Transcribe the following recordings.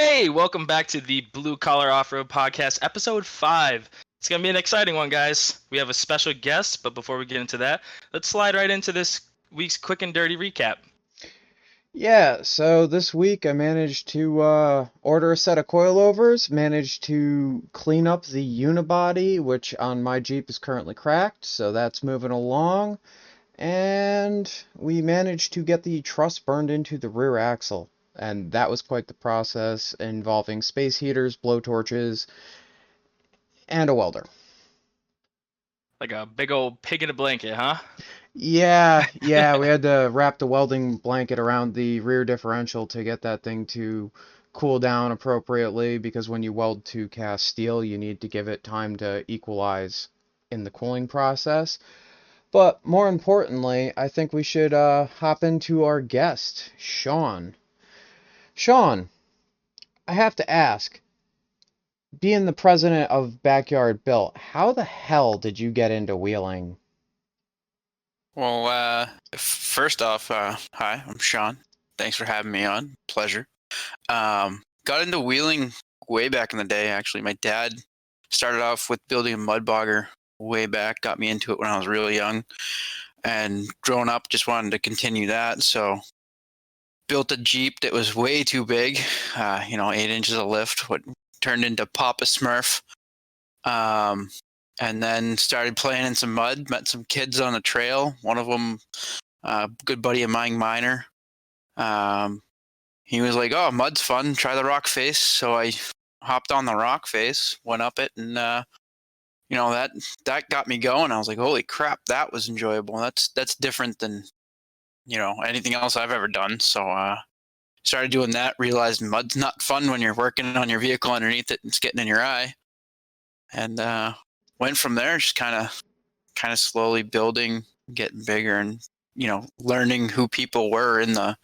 Hey, welcome back to the Blue Collar Off-Road Podcast, episode 5. It's going to be an exciting one, guys. We have a special guest, but before we get into that, let's slide right into this week's quick and dirty recap. Yeah, so this week I managed to order a set of coilovers, managed to clean up the unibody, which on my Jeep is currently cracked, so that's moving along, and we managed to get the truss burned into the rear axle, and that was quite the process involving space heaters, blowtorches, and a welder. Like a big old pig in a blanket, huh? Yeah, we had to wrap the welding blanket around the rear differential to get that thing to cool down appropriately because when you weld to cast steel, you need to give it time to equalize in the cooling process. But more importantly, I think we should hop into our guest, Shawn. Shawn, I have to ask, being the president of Backyard Built, how the hell did you get into wheeling? Well, first off, hi, I'm Shawn. Thanks for having me on. Pleasure. Got into wheeling way back in the day, actually. My dad started off with building a mud bogger way back, got me into it when I was really young. And growing up, just wanted to continue that. So built a Jeep that was way too big, 8 inches of lift, what turned into Papa Smurf. And then started playing in some mud, met some kids on the trail. One of them, good buddy of mine, Miner. He was like, "Oh, mud's fun. Try the rock face." So I hopped on the rock face, went up it, and that got me going. I was like, "Holy crap, that was enjoyable. That's different than anything else I've ever done." So started doing that. Realized mud's not fun when you're working on your vehicle underneath it and it's getting in your eye. And went from there, just kind of slowly building, getting bigger, and learning who people were in the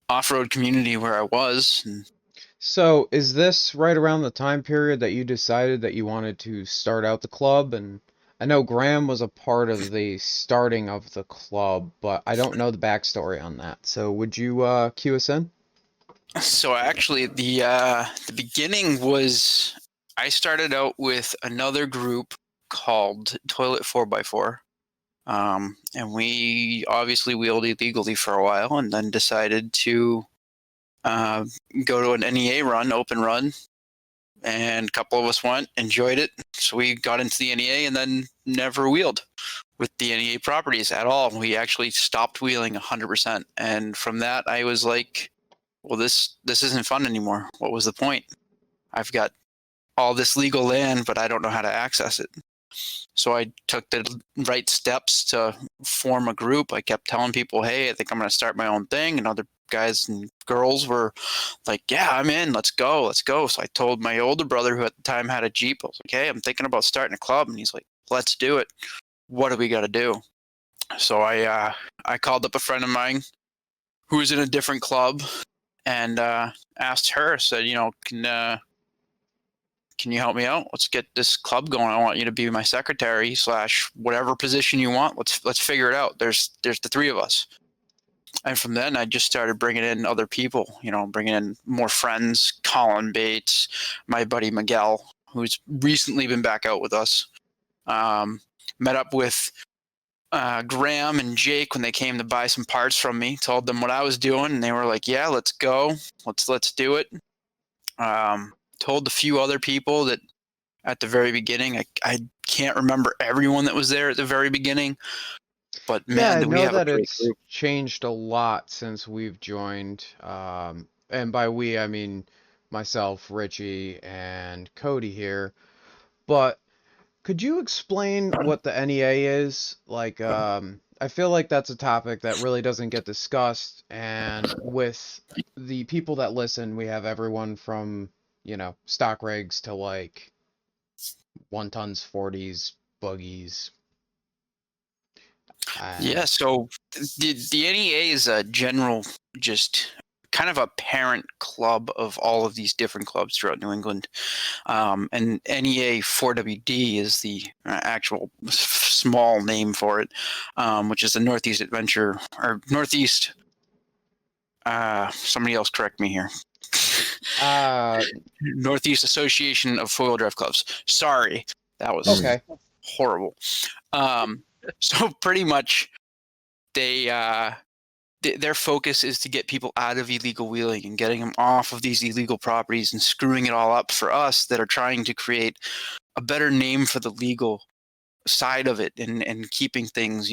off-road community where I was. And So, is this right around the time period that you decided that you wanted to start out the club? And I know Graham was a part of the starting of the club, but I don't know the backstory on that. So, would you cue us in? so actually, the beginning was I started out with another group called Toilet 4x4. And we obviously wheeled illegally for a while, and then decided to go to an NEA run, open run, and a couple of us went, enjoyed it. So we got into the NEA and then never wheeled with the NEA properties at all. We actually stopped wheeling 100%. And from that, I was like, well, this isn't fun anymore. What was the point? I've got all this legal land, but I don't know how to access it. So I took the right steps to form a group. I kept telling people, hey, I think I'm going to start my own thing. And other guys and girls were like, yeah, I'm in. Let's go. So I told my older brother, who at the time had a Jeep, I was like, hey, I'm thinking about starting a club. And he's like, let's do it. What do we got to do? So I called up a friend of mine who was in a different club and asked her, said, can you help me out? Let's get this club going. I want you to be my secretary / whatever position you want. Let's figure it out. There's the three of us. And from then I just started bringing in other people, bringing in more friends, Colin Bates, my buddy Miguel, who's recently been back out with us. Met up with Graham and Jake when they came to buy some parts from me, told them what I was doing, and they were like, yeah, let's go. Let's do it. Told a few other people that at the very beginning. I can't remember everyone that was there at the very beginning, but Yeah, man, I did we know have a that great it's group. changed a lot since we've joined. And by we, I mean myself, Richie, and Cody here. But could you explain what the NEA is? Like, I feel like that's a topic that really doesn't get discussed, and with the people that listen, we have everyone from, stock rigs to like 1 tons, 40s, buggies. Yeah, And so the NEA is a general, just kind of a parent club of all of these different clubs throughout New England. And NEA 4WD is the actual small name for it, which is the Northeast Adventure, or Northeast. Somebody else correct me here. Uh, Northeast Association of Four-Wheel Drive Clubs. Sorry, that was okay. horrible. So pretty much their focus is to get people out of illegal wheeling and getting them off of these illegal properties and screwing it all up for us that are trying to create a better name for the legal side of it and keeping things,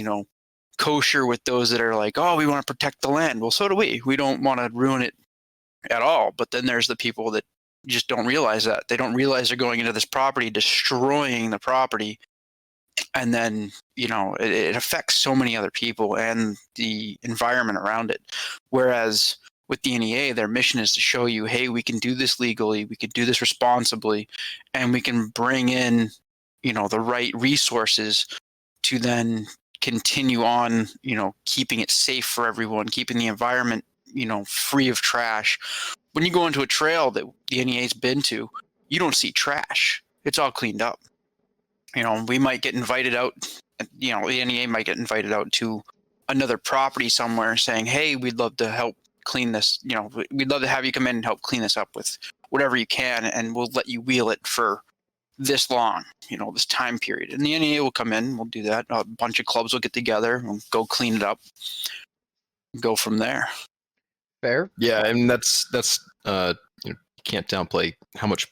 kosher with those that are like, oh, we want to protect the land. Well, so do we. We don't want to ruin it at all. But then there's the people that just don't realize that. They don't realize they're going into this property, destroying the property. And then, it affects so many other people and the environment around it. Whereas with the NEA, their mission is to show you, hey, we can do this legally, we can do this responsibly, and we can bring in, the right resources to then continue on, keeping it safe for everyone, keeping the environment, free of trash. When you go into a trail that the NEA's been to, you don't see trash. It's all cleaned up. We might get invited out, the NEA might get invited out to another property somewhere saying, hey, we'd love to help clean this, we'd love to have you come in and help clean this up with whatever you can, and we'll let you wheel it for this long, this time period. And the NEA will come in, we'll do that. A bunch of clubs will get together and go clean it up, go from there. Fair. Yeah, and that's you can't downplay how much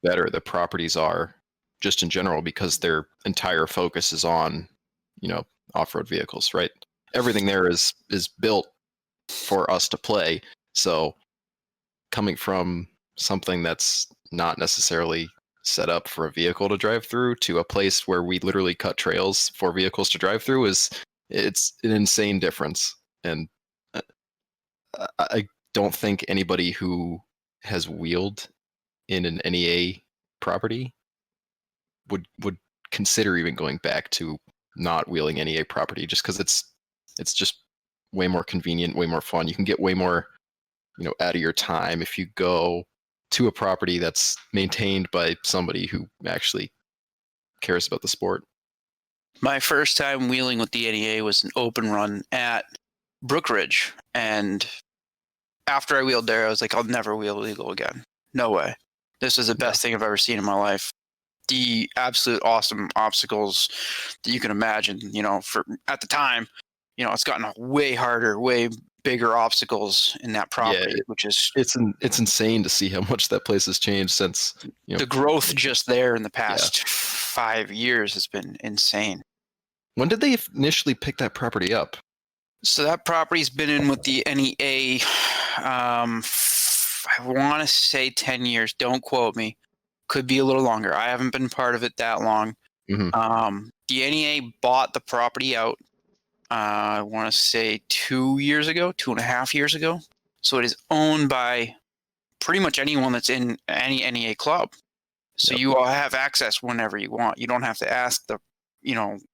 better the properties are just in general, because their entire focus is on, off-road vehicles, right? Everything there is built for us to play. So coming from something that's not necessarily set up for a vehicle to drive through to a place where we literally cut trails for vehicles to drive through it's an insane difference. And I don't think anybody who has wheeled in an NEA property would consider even going back to not wheeling NEA property, just because it's just way more convenient, way more fun. You can get way more, out of your time if you go to a property that's maintained by somebody who actually cares about the sport. My first time wheeling with the NEA was an open run at Brookridge, and after I wheeled there, I was like, I'll never wheel illegal again. No way. This is the best thing I've ever seen in my life. The absolute awesome obstacles that you can imagine, for at the time, it's gotten way harder, way bigger obstacles in that property, which is it's insane to see how much that place has changed since the growth just there in the past 5 years has been insane. When did they initially pick that property up? So that property's been in with the NEA, I want to say 10 years. Don't quote me. Could be a little longer. I haven't been part of it that long. Mm-hmm. The NEA bought the property out, I want to say 2 years ago, 2.5 years ago. So it is owned by pretty much anyone that's in any NEA club. So you all have access whenever you want. You don't have to ask the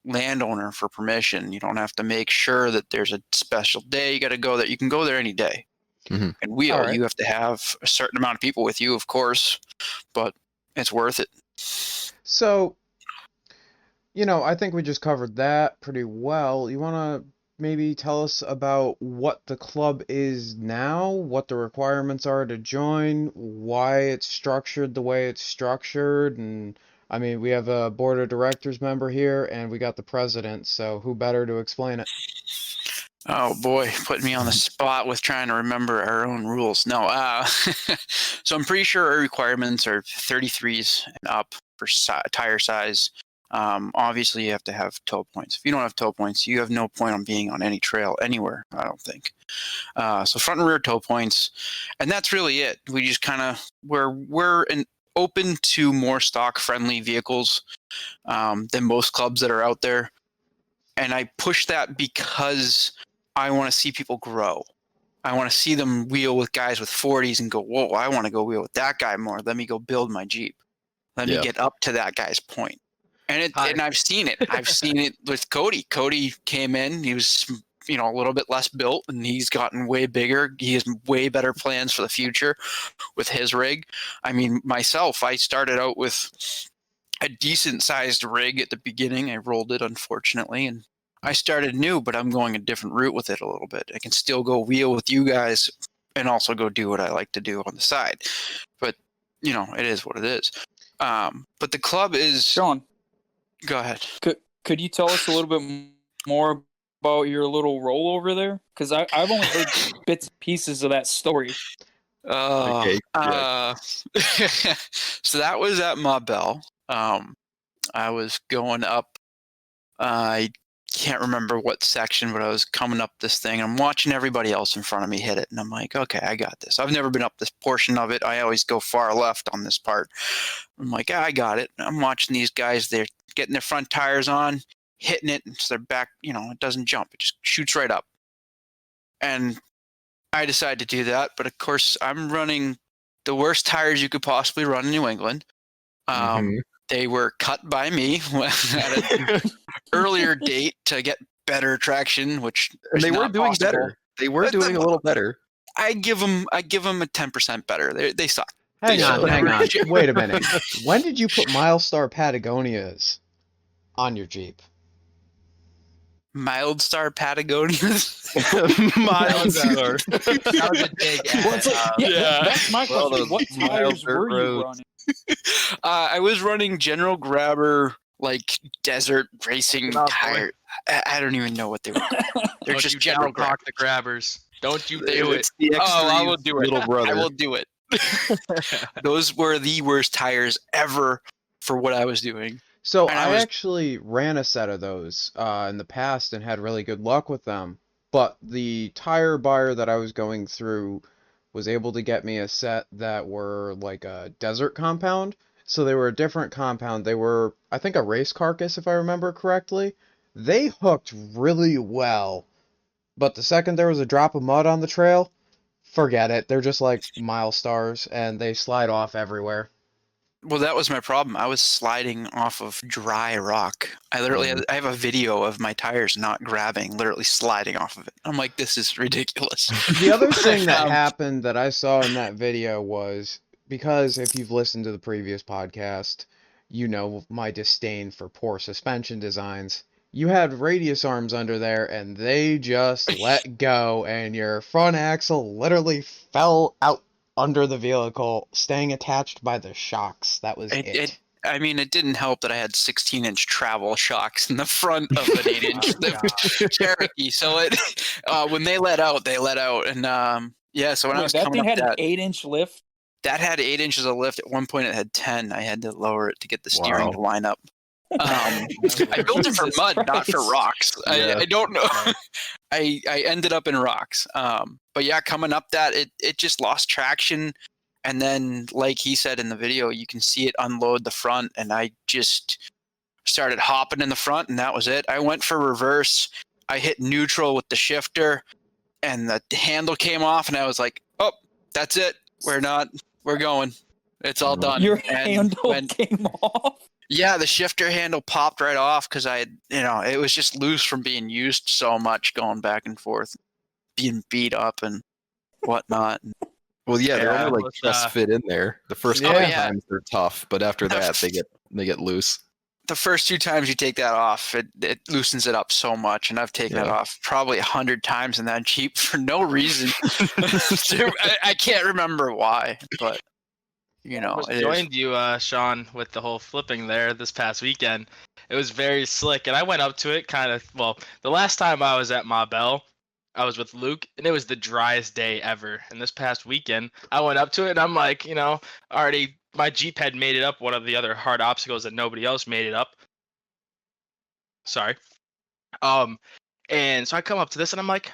landowner for permission. You don't have to make sure that there's a special day you got to go there. You can go there any day. Mm-hmm. And wheel. Right. You have to have a certain amount of people with you, of course, but it's worth it. So, I think we just covered that pretty well. You want to maybe tell us about what the club is now, what the requirements are to join, why it's structured the way it's structured, and I mean, we have a board of directors member here, and we got the president, so who better to explain it? Oh boy, putting me on the spot with trying to remember our own rules. No, so I'm pretty sure our requirements are 33s and up for tire size. Obviously, you have to have tow points. If you don't have tow points, you have no point on being on any trail anywhere, I don't think. So front and rear tow points, and that's really it. We just kind of we're open to more stock-friendly vehicles than most clubs that are out there. And I push that because I want to see people grow. I want to see them wheel with guys with 40s and go, whoa, I want to go wheel with that guy more. Let me go build my Jeep. Let me get up to that guy's point. And I've seen it. I've seen it with Cody. Cody came in. He was, a little bit less built, and he's gotten way bigger. He has way better plans for the future with his rig. I mean, myself, I started out with a decent-sized rig at the beginning. I rolled it, unfortunately, and I started new, but I'm going a different route with it a little bit. I can still go wheel with you guys and also go do what I like to do on the side. But, it is what it is. But the club is... Shawn, Go ahead. could you tell us a little bit more about your little role over there? Because I've only heard bits and pieces of that story. Okay, So that was at Ma Bell. I was going up. I can't remember what section, but I was coming up this thing. I'm watching everybody else in front of me hit it, and I'm like, okay, I got this. I've never been up this portion of it. I always go far left on this part. I'm like, I got it. I'm watching these guys. They're getting their front tires on, hitting it, and so their back, it doesn't jump. It just shoots right up. And I decided to do that, but of course, I'm running the worst tires you could possibly run in New England. They were cut by me at an earlier date to get better traction, which they were doing possible. better. They were doing a little better. I give them a 10% better. They suck. Hang on. Wait a minute. When did you put Milestar Patagonias on your Jeep? Mildstar Patagonias. Mildstar. That was a big That's my question. What tires were you running? I was running General Grabber, like desert racing tire. I don't even know what they were called. They're just General Grabber. The grabbers. Don't you do it. I will do it. Little brother. I will do it. Those were the worst tires ever for what I was doing. So And I actually ran a set of those in the past and had really good luck with them. But the tire buyer that I was going through was able to get me a set that were like a desert compound. So they were a different compound. They were, I think, a race carcass, if I remember correctly. They hooked really well. But the second there was a drop of mud on the trail, forget it. They're just like Milestars, and they slide off everywhere. Well, that was my problem. I was sliding off of dry rock. I have a video of my tires not grabbing, literally sliding off of it. I'm like, this is ridiculous. The other thing that happened that I saw in that video was, because if you've listened to the previous podcast, you know my disdain for poor suspension designs. You had radius arms under there, and they just let go, and your front axle literally fell out under the vehicle, staying attached by the shocks. That was it. It didn't help that I had 16-inch travel shocks in the front of an 8-inch Cherokee. So when they let out, they let out. And so when I was that coming thing up had an 8-inch lift. That had 8 inches of lift. At one point, it had 10. I had to lower it to get the steering to line up. I built it for mud, not for rocks. Yeah. I don't know. I ended up in rocks. But yeah, coming up that, it just lost traction. And then, like he said in the video, you can see it unload the front. And I just started hopping in the front, and that was it. I went for reverse. I hit neutral with the shifter, and the handle came off. And I was like, oh, that's it. We're going. It's all done. Your handle came off? Yeah, the shifter handle popped right off because it was just loose from being used so much, going back and forth, being beat up and whatnot. Well, yeah, they're only like just fit in there. The first couple times they're tough, but after that they get loose. The first 2 times you take that off, it loosens it up so much, and I've taken it off probably 100 times in that Jeep for no reason. I can't remember why, but I joined you, Shawn, with the whole flipping there this past weekend. It was very slick, and I went up to it the last time I was at Ma Bell, I was with Luke, and it was the driest day ever. And this past weekend, I went up to it, and I'm like, already my Jeep had made it up one of the other hard obstacles that nobody else made it up. Sorry. And so I come up to this, and I'm like,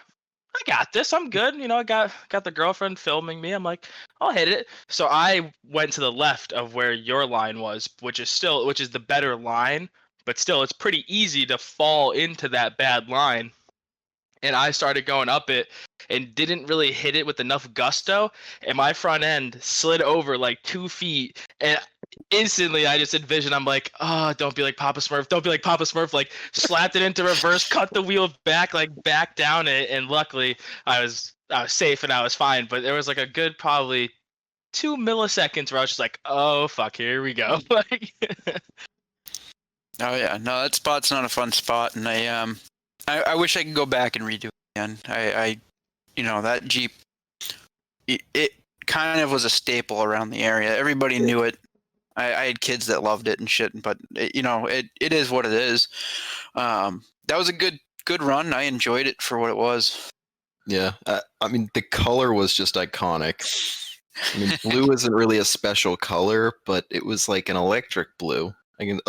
I got this. I'm good. I got the girlfriend filming me. I'm like, I'll hit it. So I went to the left of where your line was, which is the better line, but still it's pretty easy to fall into that bad line. And I started going up it and didn't really hit it with enough gusto, and my front end slid over like 2 feet, and instantly I just envisioned, I'm like, oh, don't be like Papa Smurf, like slapped it into reverse, cut the wheel back down it, and luckily I was safe and I was fine. But there was like a good probably 2 milliseconds where I was just like, oh fuck, here we go. Oh yeah, no, that spot's not a fun spot, and I wish I could go back and redo it again. That Jeep it kind of was a staple around the area. Everybody knew it. I had kids that loved it and shit, but it is what it is. That was a good run. I enjoyed it for what it was. Yeah, I mean, the color was just iconic. I mean, blue isn't really a special color, but it was like an electric blue. I can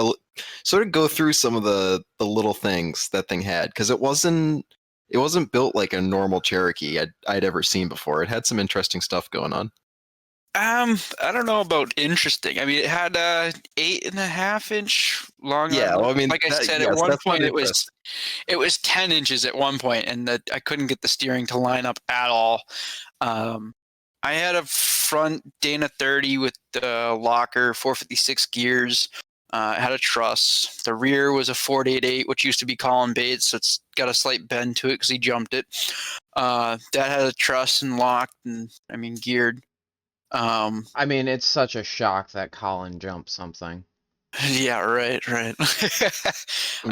sort of go through some of the little things that thing had, because it wasn't built like a normal Cherokee I'd ever seen before. It had some interesting stuff going on. I don't know about interesting. I mean, it had 8.5-inch long. Yeah, well, I mean, like I said, at one that's point not it was 10 inches at one point, and I couldn't get the steering to line up at all. I had a front Dana 30 with the locker, 456 gears. It had a truss. The rear was a 488, which used to be Colin Bates, so it's got a slight bend to it because he jumped it. That had a truss and locked, and I mean geared. I mean, it's such a shock that Colin jumped something. Yeah, right. I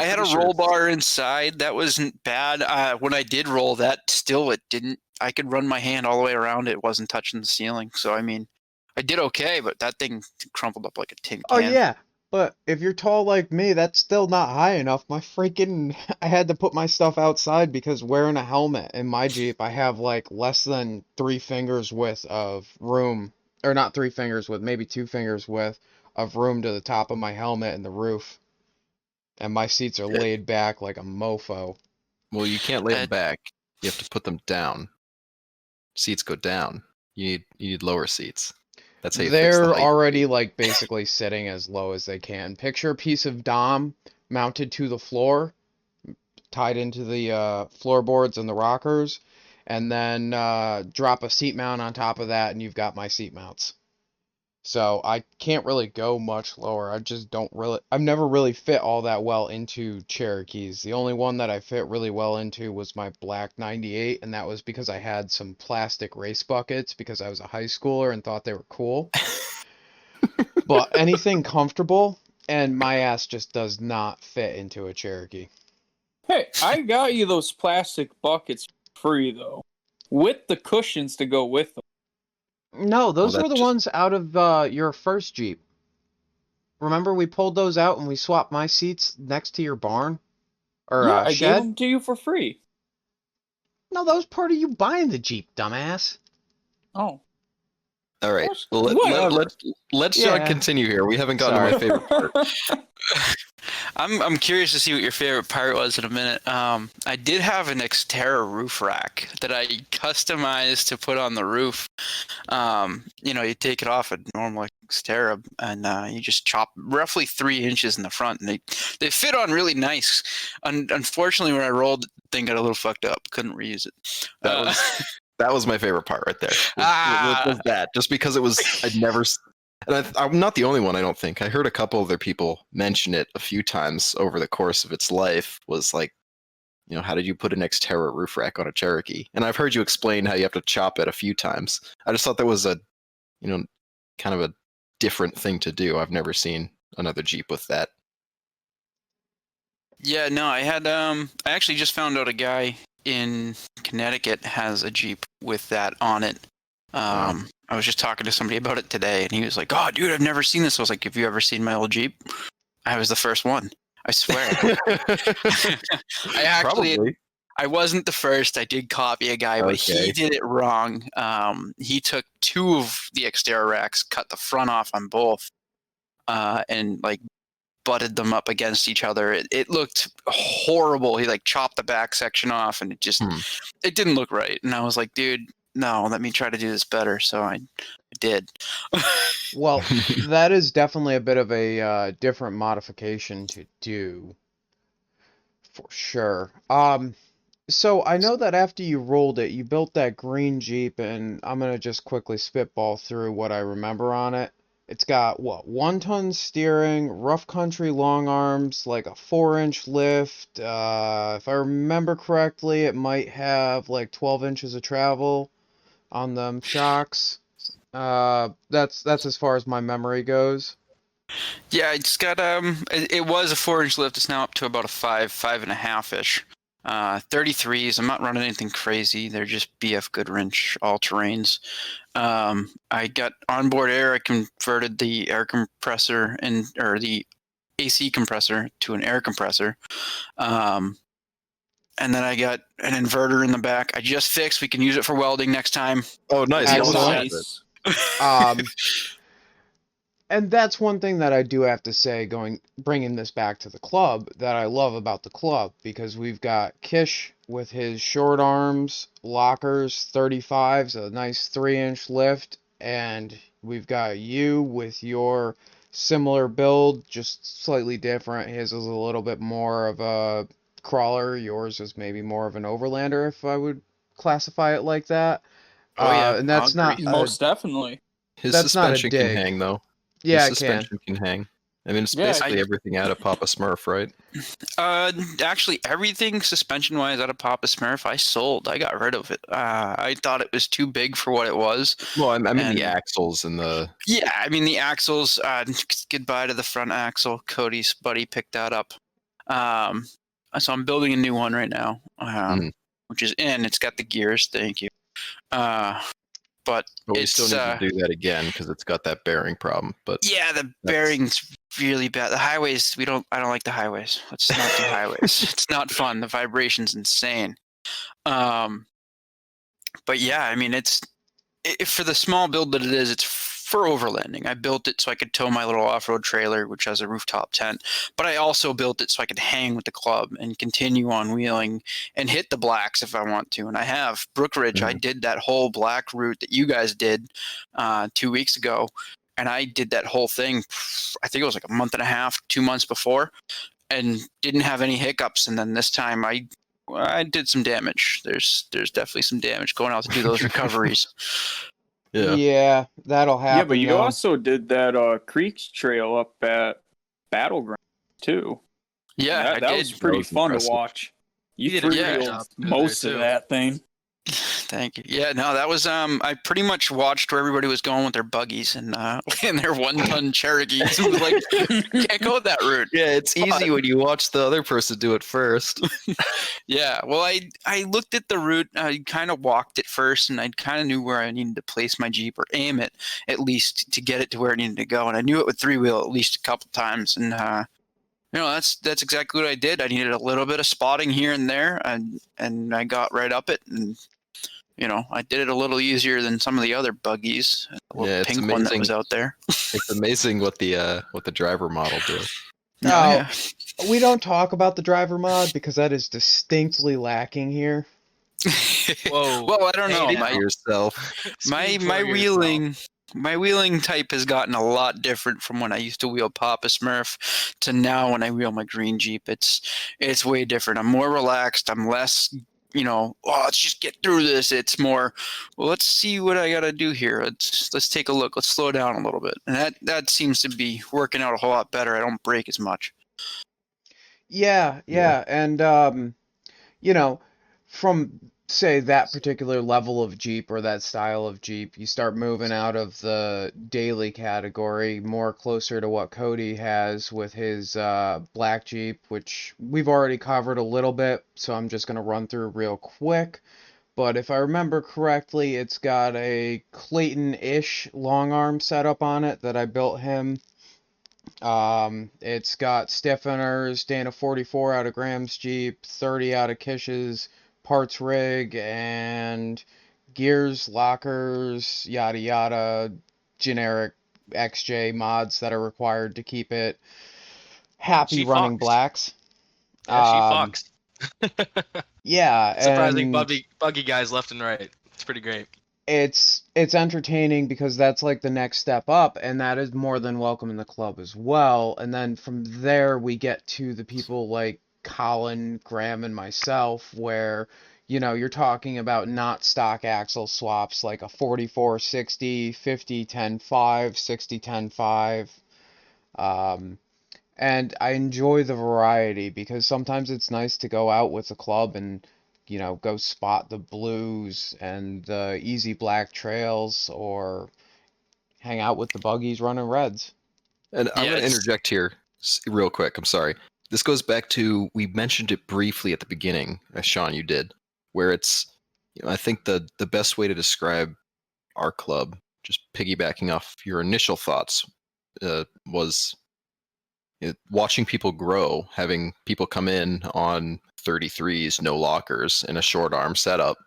had a pretty roll sure- bar inside. That wasn't bad. When I did roll that, still it didn't. I could run my hand all the way around it. It wasn't touching the ceiling. So, I mean, I did okay, but that thing crumpled up like a tin Oh can. yeah, but if you're tall like me, that's still not high enough. I had to put my stuff outside because wearing a helmet in my Jeep, I have like less than 3 fingers width of room, or not 3 fingers width, maybe 2 fingers width of room to the top of my helmet and the roof. And my seats are laid back like a mofo. Well, you can't lay Uh, them back. You have to put them down. Seats go down. You need lower seats. That's how you fix the They're height. already like basically sitting as low as they can. Picture a piece of Dom mounted to the floor, tied into the floorboards and the rockers, and then drop a seat mount on top of that, and you've got my seat mounts. So I can't really go much lower. I've never really fit all that well into Cherokees. The only one that I fit really well into was my black 98, and that was because I had some plastic race buckets because I was a high schooler and thought they were cool. But anything comfortable, and my ass just does not fit into a Cherokee. Hey, I got you those plastic buckets free though, with the cushions to go with them. No, those Well, were the that's ones out of your first Jeep. Remember we pulled those out and we swapped my seats next to your barn? Or Yeah, I gave shed? them to you for free. No, that was part of you buying the Jeep, dumbass. Oh. All right. What's- Well, whatever. let's Yeah. continue here. We haven't gotten to my favorite part. I'm curious to see what your favorite part was in a minute. I did have an Xterra roof rack that I customized to put on the roof. You take it off a normal Xterra and you just chop roughly 3 inches in the front, and they fit on really nice. Unfortunately, when I rolled, the thing got a little fucked up. Couldn't reuse it. That was my favorite part right there. Was that just because it was and I'm not the only one, I don't think. I heard a couple other people mention it a few times over the course of its life. Was like, how did you put an Xterra roof rack on a Cherokee? And I've heard you explain how you have to chop it a few times. I just thought that was a, kind of a different thing to do. I've never seen another Jeep with that. Yeah, no, I had I actually just found out a guy in Connecticut has a Jeep with that on it. I was just talking to somebody about it today, and he was like, "Oh, dude, I've never seen this." I was like, "Have you ever seen my old Jeep?" I was the first one. I swear. Probably. I wasn't the first. I did copy a guy, but Okay. he did it wrong. He took 2 of the Xterra racks, cut the front off on both, and like butted them up against each other. It looked horrible. He like chopped the back section off, and it didn't look right. And I was like, dude, no, let me try to do this better. So I did. Well, that is definitely a bit of a different modification to do, for sure. So I know that after you rolled it, you built that green Jeep, and I'm gonna just quickly spitball through what I remember on it. It's got, 1-ton steering, rough country long arms, like a 4-inch lift. If I remember correctly, it might have like 12 inches of travel on them shocks. That's as far as my memory goes. Yeah, it's got it was a 4-inch lift. It's now up to about a 5.5-ish. 33s. I'm not running anything crazy. They're just BF Goodwrench all-terrains. I got onboard air. I converted the air compressor or the AC compressor to an air compressor. And then I got an inverter in the back. I just fixed. We can use it for welding next time. Oh, nice. Excellent. Well, Nice. And that's one thing that I do have to say, bringing this back to the club, that I love about the club, because we've got Kish with his short arms, lockers, 35s, a nice 3-inch lift, and we've got you with your similar build, just slightly different. His is a little bit more of a crawler, yours is maybe more of an overlander, if I would classify it like that. Oh, yeah, And that's I'll not agree. Most definitely. his that's not a suspension can dig. hang, though. Yeah, His it can. suspension can hang. I mean, it's Yeah, basically everything out of Papa Smurf, right? Actually, everything suspension-wise out of Papa Smurf, I sold. I got rid of it. I thought it was too big for what it was. Well, I mean And- the axles and the. Yeah, I mean the axles. Goodbye to the front axle. Cody's buddy picked that up. So I'm building a new one right now, which is in. It's got the gears. Thank you. But we it's still need to do that again because it's got that bearing problem. But yeah, the bearing's really bad. The highways, I don't like the highways. Let's not do highways. It's not fun. The vibration's insane. But yeah, I mean, for the small build that it is, it's for overlanding. I built it so I could tow my little off-road trailer, which has a rooftop tent. But I also built it so I could hang with the club and continue on wheeling and hit the blacks if I want to. And I have. Brookridge, I did that whole black route that you guys did 2 weeks ago. And I did that whole thing, I think it was like a month and a half, 2 months before, and didn't have any hiccups. And then this time I did some damage. There's definitely some damage going out to do those recoveries. Yeah, that'll happen. Yeah, but you also did that Creeks Trail up at Battleground too. Yeah, that was pretty fun to watch. You did a threw good job most there, of too. that thing. Thank you. Yeah, no, that was I pretty much watched where everybody was going with their buggies and their 1-ton Cherokees. It was like, can't go that route. yeah, it's easy when you watch the other person do it first. Yeah, well, I looked at the route. I kind of walked it first, and I kind of knew where I needed to place my Jeep or aim it at least to get it to where it needed to go. And I knew it would 3-wheel at least a couple times. And that's exactly what I did. I needed a little bit of spotting here and there, and I got right up it. And I did it a little easier than some of the other buggies. The little it's pink one that was out there. It's amazing what the driver model did. No, we don't talk about the driver mod because that is distinctly lacking here. Whoa. Well, I don't know. Hey, By yourself. My Speak for wheeling type has gotten a lot different from when I used to wheel Papa Smurf to now when I wheel my green Jeep. It's way different. I'm more relaxed. I'm less, let's just get through this. It's more, well, let's see what I got to do here. Let's take a look. Let's slow down a little bit. And that seems to be working out a whole lot better. I don't brake as much. Yeah, and from say that particular level of Jeep or that style of Jeep, you start moving out of the daily category, more closer to what Cody has with his black Jeep, which we've already covered a little bit, so I'm just going to run through real quick. But if I remember correctly, it's got a Clayton-ish long arm setup on it that I built him. It's got stiffeners, Dana 44 out of Graham's Jeep, 30 out of Kish's parts rig, and gears, lockers, yada yada, generic XJ mods that are required to keep it happy She running fucks. blacks. Yeah, she fucks. Yeah, Surprising and buggy guys left and right. It's pretty great. it's entertaining because that's like the next step up, and that is more than welcome in the club as well. And then from there we get to the people like Colin, Graham, and myself, where you're talking about not stock axle swaps like a 44-60, 50-10-5, 60-10-5. And I enjoy the variety because sometimes it's nice to go out with the club and go spot the blues and the easy black trails, or hang out with the buggies running reds. And I'm going to interject here real quick. I'm sorry. this goes back to, we mentioned it briefly at the beginning, as Shawn, you did, where it's, I think the best way to describe our club, just piggybacking off your initial thoughts, was watching people grow, having people come in on 33s, no lockers, in a short arm setup,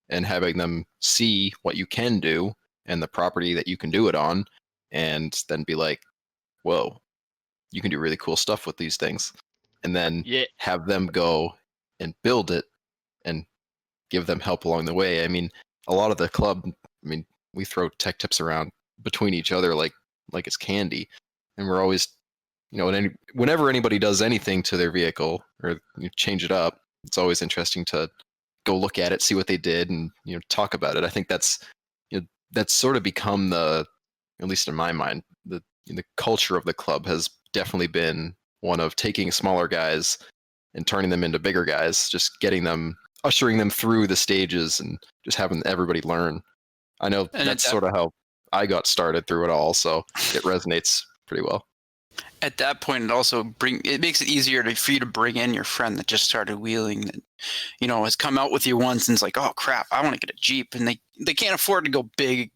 and having them see what you can do and the property that you can do it on, and then be like, whoa, you can do really cool stuff with these things. And then have them go and build it and give them help along the way. I mean, a lot of the club, we throw tech tips around between each other like it's candy. And we're always, whenever anybody does anything to their vehicle or change it up, it's always interesting to go look at it, see what they did, and talk about it. I think that's sort of become the, at least in my mind, the culture of the club has definitely been one of taking smaller guys and turning them into bigger guys, just ushering them through the stages and just having everybody learn. I know that's sort of how I got started through it all, so it resonates pretty well. At that point, it makes it easier for you to bring in your friend that just started wheeling, that has come out with you once and it's like, oh crap, I want to get a Jeep, and they can't afford to go big,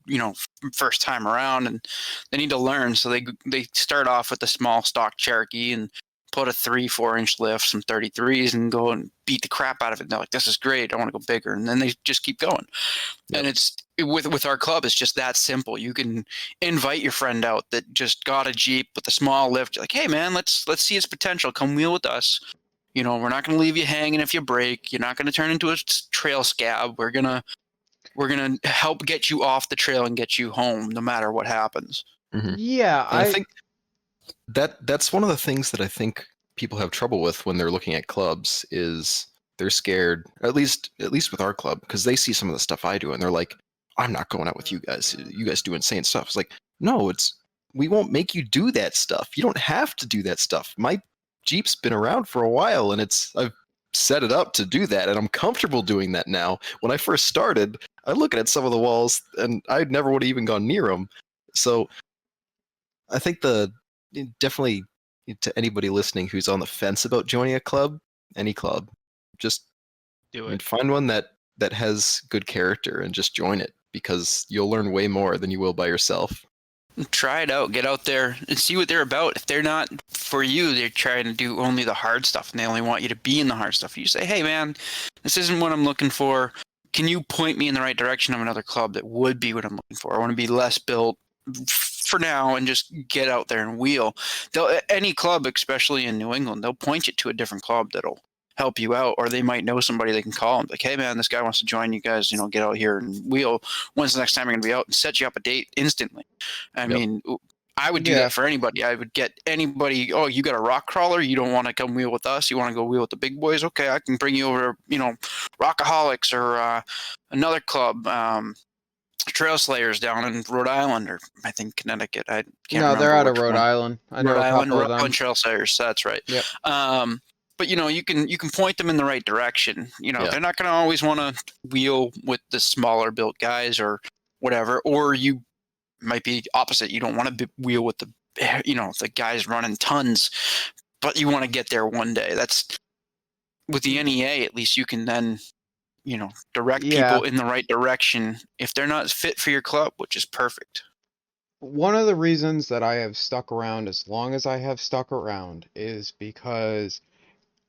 first time around, and they need to learn, so they start off with a small stock Cherokee and put a 3-4 inch lift, some 33s, and go and beat the crap out of it. And they're like, this is great, I want to go bigger, and then they just keep going. Yep. And it's with our club, it's just that simple. You can invite your friend out that just got a Jeep with a small lift. You're like, hey man, let's see its potential. Come wheel with us. We're not going to leave you hanging if you break. You're not going to turn into a trail scab. We're gonna help get you off the trail and get you home, no matter what happens. Mm-hmm. Yeah, I think that's one of the things that I think people have trouble with when they're looking at clubs, is they're scared, at least with our club, because they see some of the stuff I do and they're like, I'm not going out with you guys. You guys do insane stuff. It's like, no, we won't make you do that stuff. You don't have to do that stuff. My Jeep's been around for a while and I've set it up to do that, and I'm comfortable doing that now. When I first started, I look at some of the walls and I never would have even gone near them. So I think definitely, to anybody listening who's on the fence about joining a club, any club, just do it. Find one that has good character and just join it, because you'll learn way more than you will by yourself. Try it out. Get out there and see what they're about. If they're not for you, they're trying to do only the hard stuff and they only want you to be in the hard stuff. You say, hey man, this isn't what I'm looking for. Can you point me in the right direction of another club that would be what I'm looking for? I want to be less built for now, and just get out there and wheel. Any club, especially in New England, they'll point you to a different club that'll help you out, or they might know somebody they can call and be like, hey man, this guy wants to join you guys, get out here and wheel. When's the next time you're going to be out? And set you up a date instantly. I mean, I would do that for anybody. I would get anybody, oh, you got a rock crawler, you don't want to come wheel with us, you want to go wheel with the big boys? Okay, I can bring you over, Rockaholics or another club, Trail Slayers down in Rhode Island, or I think Connecticut. I can't remember. No, they're out of Rhode Island. I know Rhode a couple Island, of them. Trail Slayers, that's right. Yep. But you can point them in the right direction. They're not going to always want to wheel with the smaller built guys or whatever, or you might be opposite. You don't want to wheel with the guys running tons, but you want to get there one day. That's with the NEA. At least you can then direct people in the right direction if they're not fit for your club, which is perfect. One of the reasons that I have stuck around as long as I have stuck around is because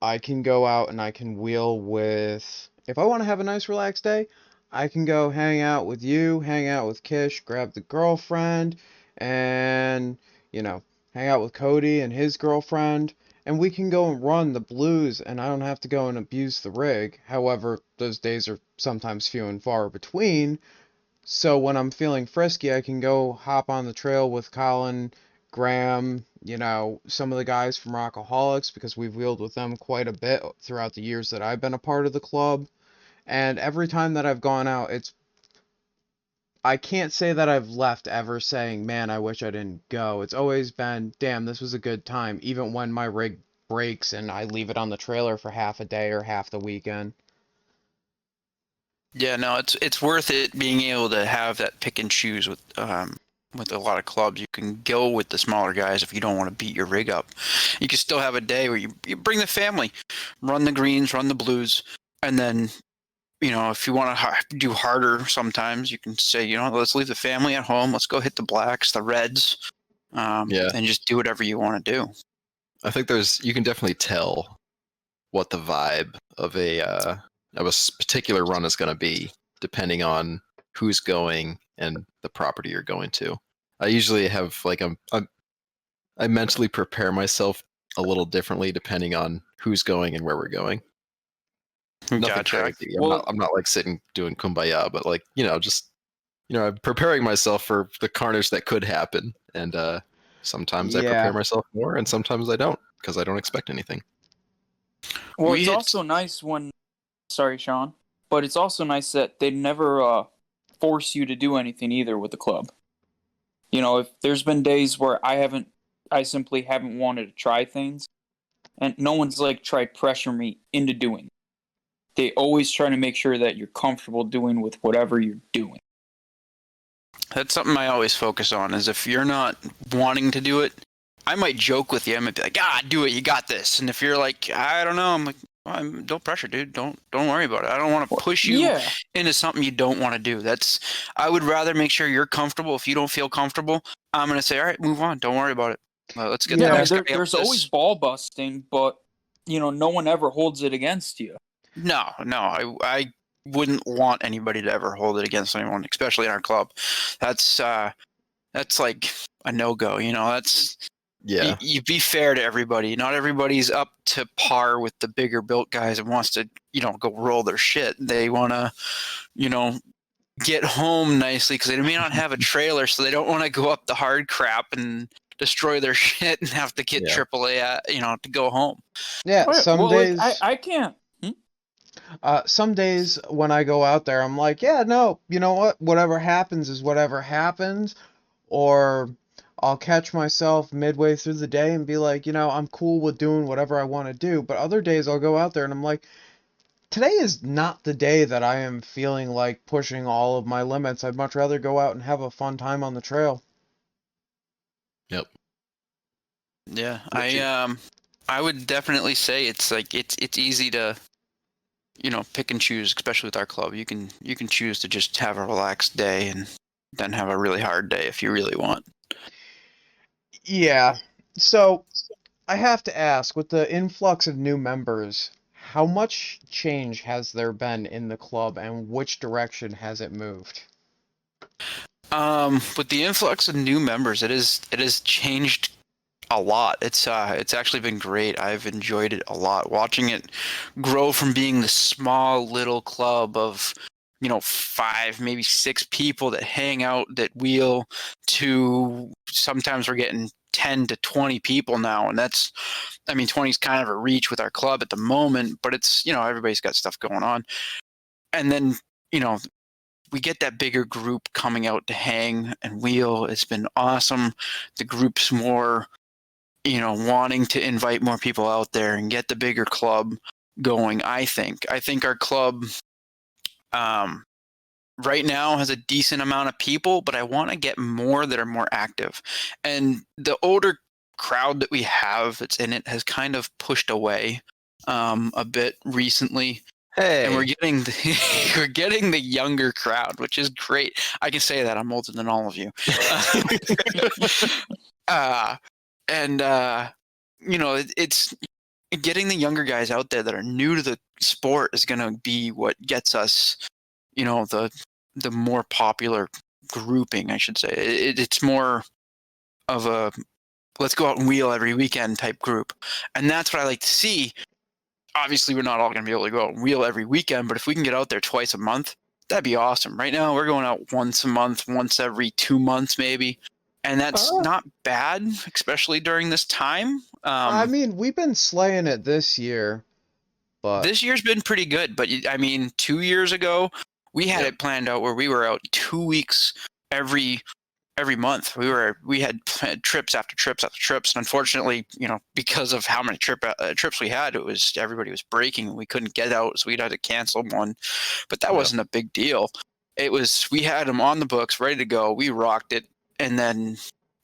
I can go out and I can wheel with, if I want to have a nice relaxed day, I can go hang out with you, hang out with Kish, grab the girlfriend, and, hang out with Cody and his girlfriend, and we can go and run the blues, and I don't have to go and abuse the rig. However, those days are sometimes few and far between, so when I'm feeling frisky, I can go hop on the trail with Colin, Graham, some of the guys from Rockaholics, because we've wheeled with them quite a bit throughout the years that I've been a part of the club. And every time that I've gone out, I can't say that I've left ever saying, man, I wish I didn't go. It's always been, damn, this was a good time, even when my rig breaks and I leave it on the trailer for half a day or half the weekend. Yeah, no, it's worth it being able to have that pick and choose with with a lot of clubs. You can go with the smaller guys if you don't want to beat your rig up. You can still have a day where you bring the family, run the greens, run the blues, and then, if you want to do harder sometimes, you can say, let's leave the family at home. Let's go hit the blacks, the reds, and just do whatever you want to do. I think you can definitely tell what the vibe of a particular run is going to be, depending on who's going and the property you're going to. I usually have I mentally prepare myself a little differently depending on who's going and where we're going. Nothing Gotcha. crazy. I'm not like sitting doing kumbaya, but I'm preparing myself for the carnage that could happen. And sometimes I prepare myself more, and sometimes I don't, because I don't expect anything. Well, it's also nice when. Sorry, Sean, but it's also nice that they never force you to do anything either with the club. If there's been days where I simply haven't wanted to try things, and no one's tried pressure me into doing it. They always try to make sure that you're comfortable doing with whatever you're doing. That's something I always focus on, is if you're not wanting to do it, I might joke with you. I might be like, do it, you got this. And if you're like, I don't know, I'm like, don't pressure, dude. Don't worry about it. I don't want to push you into something you don't want to do. I would rather make sure you're comfortable. If you don't feel comfortable, I'm going to say, all right, move on. Don't worry about it. Let's get the next guy up there's always ball busting, but no one ever holds it against you. No, I wouldn't want anybody to ever hold it against anyone, especially in our club. That's like a no-go. You be fair to everybody. Not everybody's up to par with the bigger built guys and wants to, go roll their shit. They want to, get home nicely because they may not have a trailer, so they don't want to go up the hard crap and destroy their shit and have to get AAA, to go home. Yeah, some days I can't. Some days when I go out there, I'm like, yeah, no, you know what? Whatever happens is whatever happens. Or I'll catch myself midway through the day and be like, I'm cool with doing whatever I want to do. But other days I'll go out there and I'm like, today is not the day that I am feeling like pushing all of my limits. I'd much rather go out and have a fun time on the trail. Yep. Yeah, I would definitely say it's easy to pick and choose, especially with our club. You can choose to just have a relaxed day and then have a really hard day if you really want. Yeah. So I have to ask, with the influx of new members, how much change has there been in the club, and which direction has it moved? With the influx of new members, it has changed a lot. It's actually been great. I've enjoyed it a lot, watching it grow from being the small little club of 5, maybe 6 people that hang out, that wheel, to sometimes we're getting 10 to 20 people now, and 20 is kind of a reach with our club at the moment, but it's everybody's got stuff going on, and then we get that bigger group coming out to hang and wheel. It's been awesome. The group's more wanting to invite more people out there and get the bigger club going. I think our club right now has a decent amount of people, but I want to get more that are more active. And the older crowd that we have that's in it has kind of pushed away a bit recently. Hey. And we're getting the younger crowd, which is great. I can say that I'm older than all of you. It's getting the younger guys out there that are new to the sport is going to be what gets us, the more popular grouping, I should say. It's more of a let's go out and wheel every weekend type group. And that's what I like to see. Obviously, we're not all going to be able to go out and wheel every weekend, but if we can get out there twice a month, that'd be awesome. Right now, we're going out once a month, once every 2 months maybe. And that's not bad, especially during this time. We've been slaying it this year. But this year's been pretty good. But 2 years ago, we had it planned out where we were out 2 weeks every month. We had trips after trips after trips, and unfortunately, because of how many trips we had, everybody was breaking and we couldn't get out, so we'd had to cancel one. But that wasn't a big deal. We had them on the books, ready to go. We rocked it. and then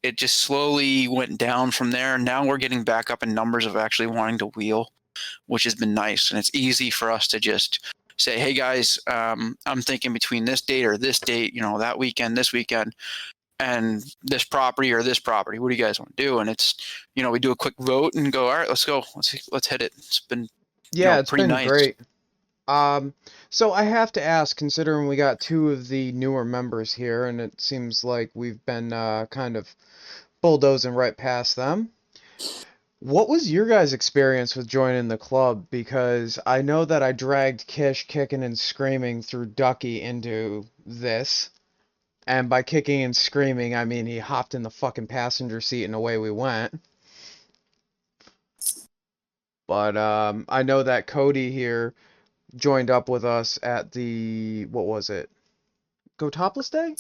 it just slowly went down from there. Now we're getting back up in numbers of actually wanting to wheel, which has been nice. And it's easy for us to just say, hey guys, I'm thinking between this date or this date, that weekend, this weekend, and this property or this property. What do you guys want to do? And it's, we do a quick vote and go, all right, let's go. Let's hit it. It's been, it's pretty been nice. great. So I have to ask, considering we got 2 of the newer members here, and it seems like we've been kind of bulldozing right past them. What was your guys' experience with joining the club? Because I know that I dragged Kish kicking and screaming through Ducky into this. And by kicking and screaming, I mean he hopped in the fucking passenger seat and away we went. But I know that Cody here joined up with us at the, what was it? Go Topless Day?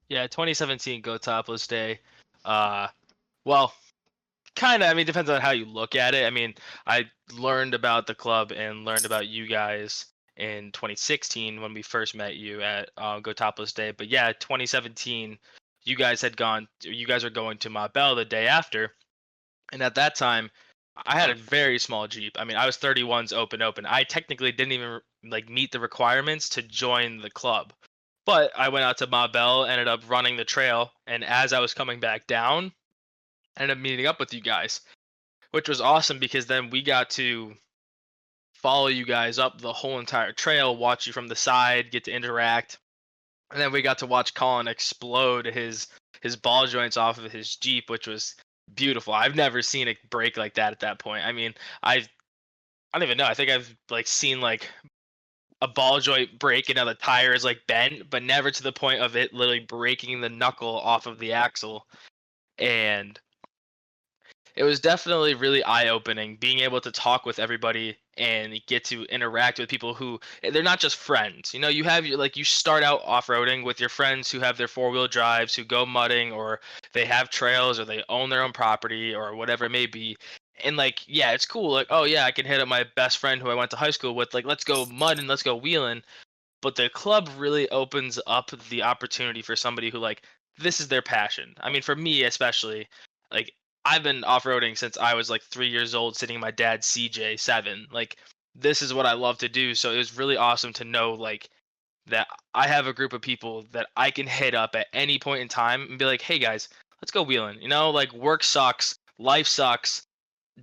Yeah, 2017 Go Topless Day. Well, kind of. I mean, depends on how you look at it. I mean, I learned about the club and learned about you guys in 2016 when we first met you at Go Topless Day. But yeah, 2017, you guys were going to Marbella the day after, and at that time, I had a very small Jeep. I mean, I was 31's open. I technically didn't even meet the requirements to join the club. But I went out to Marbella, ended up running the trail, and as I was coming back down, I ended up meeting up with you guys, which was awesome because then we got to follow you guys up the whole entire trail, watch you from the side, get to interact, and then we got to watch Colin explode his ball joints off of his Jeep, which was beautiful. I've never seen it break like that at that point. I mean, I don't even know. I think I've seen a ball joint break and now the tire is bent, but never to the point of it literally breaking the knuckle off of the axle. And it was definitely really eye-opening being able to talk with everybody and get to interact with people who they're not just friends. You have you start out off-roading with your friends who have their four-wheel drives, who go mudding, or they have trails, or they own their own property, or whatever it may be. And yeah, it's cool. Oh yeah, I can hit up my best friend who I went to high school with. Let's go mud and let's go wheeling. But the club really opens up the opportunity for somebody who this is their passion. I mean, for me especially, I've been off-roading since I was 3 years old, sitting in my dad's CJ7. This is what I love to do. So it was really awesome to know that I have a group of people that I can hit up at any point in time and be like, hey guys, let's go wheeling. Work sucks, life sucks,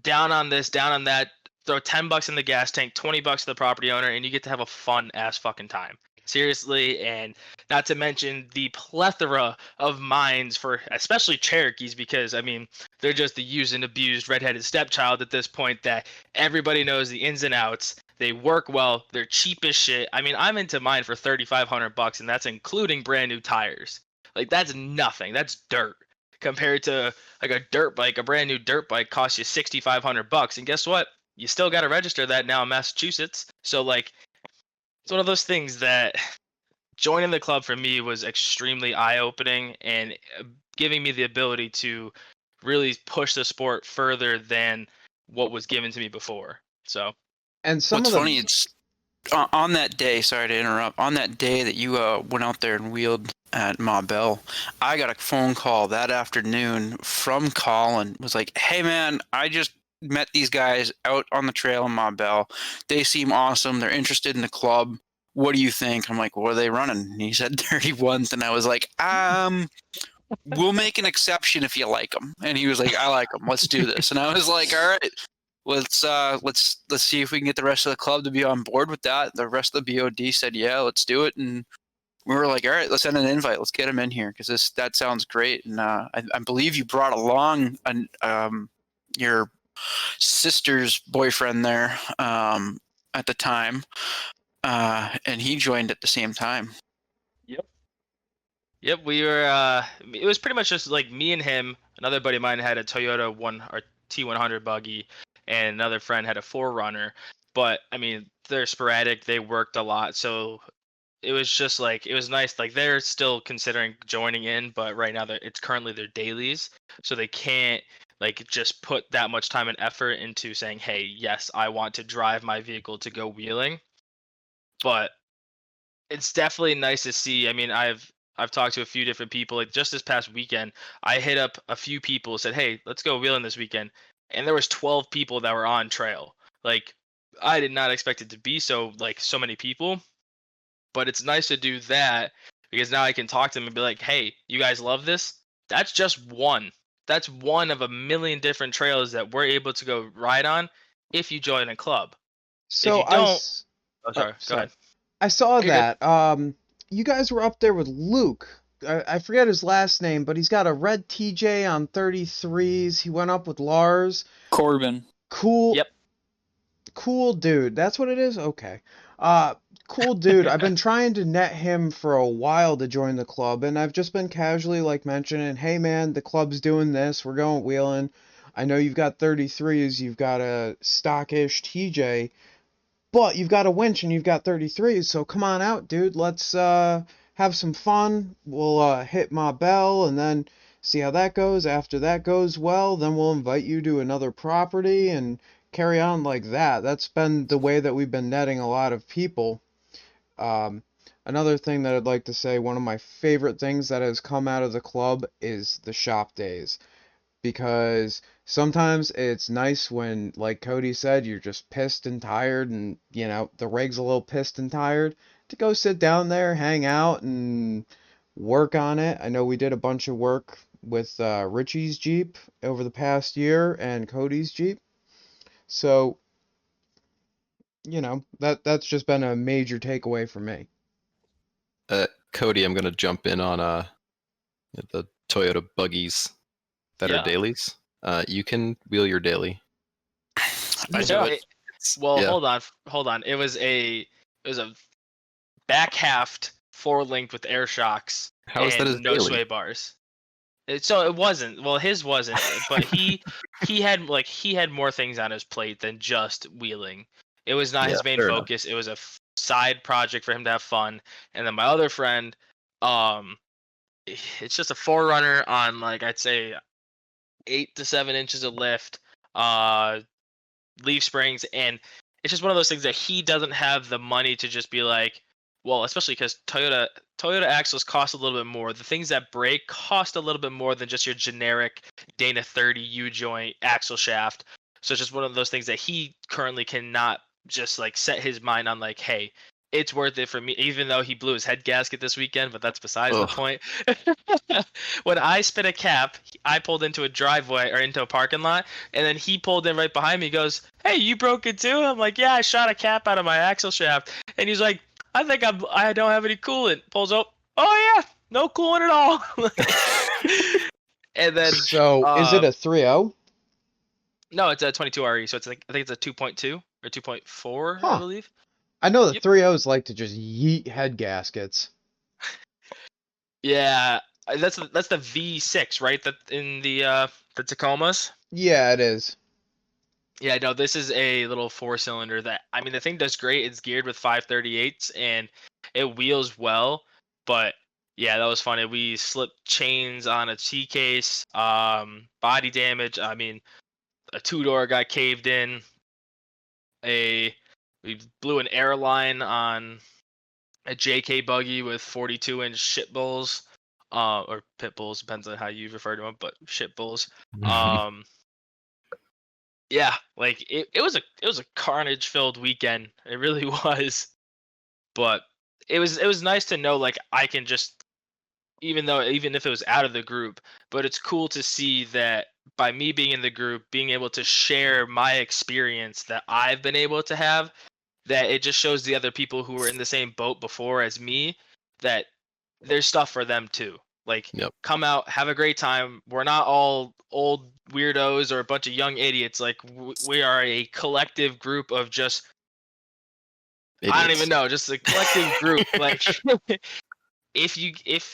down on this, down on that. Throw $10 in the gas tank, $20 to the property owner, and you get to have a fun ass fucking time. Seriously, and not to mention the plethora of mines for especially Cherokees, because I mean they're just the used and abused redheaded stepchild at this point that everybody knows the ins and outs. They work well, they're cheap as shit. I mean, I'm into mine for $3,500, and that's including brand new tires. That's nothing. That's dirt compared to a dirt bike. A brand new dirt bike costs you $6,500, and guess what? You still got to register that now in Massachusetts. So it's one of those things that joining the club for me was extremely eye-opening and giving me the ability to really push the sport further than what was given to me before. So, and what's funny, it's on that day. Sorry to interrupt. On that day that you went out there and wheeled at Marbella, I got a phone call that afternoon from Colin. Was like, "Hey man, I just met these guys out on the trail in Marbella. They seem awesome. They're interested in the club. What do you think?" I'm like, "What are they running?" And he said 31s, and I was like, we'll make an exception if you like them. And he was like, "I like them. Let's do this." And I was like, "All right, let's see if we can get the rest of the club to be on board with that." The rest of the BOD said, "Yeah, let's do it." And we were like, "All right, let's send an invite. Let's get him in here because that sounds great." And I believe you brought along your sister's boyfriend there at the time, and he joined at the same time. Yep, we were. It was pretty much just me and him. Another buddy of mine had a Toyota T100 buggy, and another friend had a 4Runner. But I mean, they're sporadic. They worked a lot, so it was just it was nice. They're still considering joining in, but right now it's currently their dailies, so they can't just put that much time and effort into saying, "Hey, yes, I want to drive my vehicle to go wheeling." But it's definitely nice to see. I mean, I've I've talked to a few different people. Like just this past weekend, I hit up a few people, said, "Hey, let's go wheeling this weekend," and there was 12 people that were on trail. Like I did not expect it to be so many people, but it's nice to do that because now I can talk to them and be like, "Hey, you guys love this? That's just one. That's one of a million different trails that we're able to go ride on if you join a club. If So you don't, oh sorry, go sorry. ahead. I saw You're good. that. You guys were up there with Luke. I forget his last name, but he's got a red TJ on 33s. He went up with Lars. Corbin. Cool. Yep. Cool dude. That's what it is? Okay. Cool dude. I've been trying to net him for a while to join the club, and I've just been casually mentioning, "Hey man, the club's doing this. We're going wheeling. I know you've got 33s, you've got a stockish TJ, but you've got a winch and you've got 33s, so come on out, dude. Let's have some fun. We'll hit my bell and then see how that goes. After that goes well, then we'll invite you to another property and carry on like that." That's been the way that we've been netting a lot of people. Another thing that I'd like to say, one of my favorite things that has come out of the club is the shop days. Because sometimes it's nice when, like Cody said, you're just pissed and tired and, the rig's a little pissed and tired, to go sit down there, hang out, and work on it. I know we did a bunch of work with Richie's Jeep over the past year and Cody's Jeep. So, that's just been a major takeaway for me. Cody, I'm going to jump in on the Toyota buggies that are dailies. You can wheel your daily. Hold on. It was a back halved 4-linked with air shocks and no sway bars. So it wasn't. Well, his wasn't, but he had more things on his plate than just wheeling. It was not his main focus. It was a side project for him to have fun. And then my other friend, it's just a 4Runner on I'd say 8 to 7 inches of lift, leaf springs, and it's just one of those things that he doesn't have the money to just be like, well, especially because Toyota axles cost a little bit more. The things that break cost a little bit more than just your generic Dana 30 U-joint axle shaft. So it's just one of those things that he currently cannot just set his mind on hey, it's worth it for me, even though he blew his head gasket this weekend, but that's besides the point. When I spit a cap, I pulled into a driveway or into a parking lot, and then he pulled in right behind me. He goes, "Hey, you broke it too?" I'm like, "Yeah, I shot a cap out of my axle shaft." And he's like, "I think I don't have any coolant." Pulls up, "Oh yeah, no coolant at all." And then So, is it a 3.0? No, it's a 22 RE, so I think it's a 2.2 or 2.4, I believe. I know the 3.0s like to just yeet head gaskets. Yeah, that's the V6, right? That in the Tacomas. Yeah, it is. Yeah, no, this is a little 4-cylinder that, I mean, the thing does great. It's geared with 538s and it wheels well, but yeah, that was funny. We slipped chains on a T-case, body damage. I mean, a 2-door got caved in. We blew an airline on a JK buggy with 42-inch shit bulls, or pit bulls, depends on how you refer to them, but shit bulls. Yeah, it was a carnage filled weekend. It really was. But it was nice to know I can just, even if it was out of the group, but it's cool to see that by me being in the group, being able to share my experience that I've been able to have, that it just shows the other people who were in the same boat before as me that there's stuff for them too. Come out, have a great time. We're not all old weirdos or a bunch of young idiots. We are a collective group of just idiots. I don't even know, just a collective group. If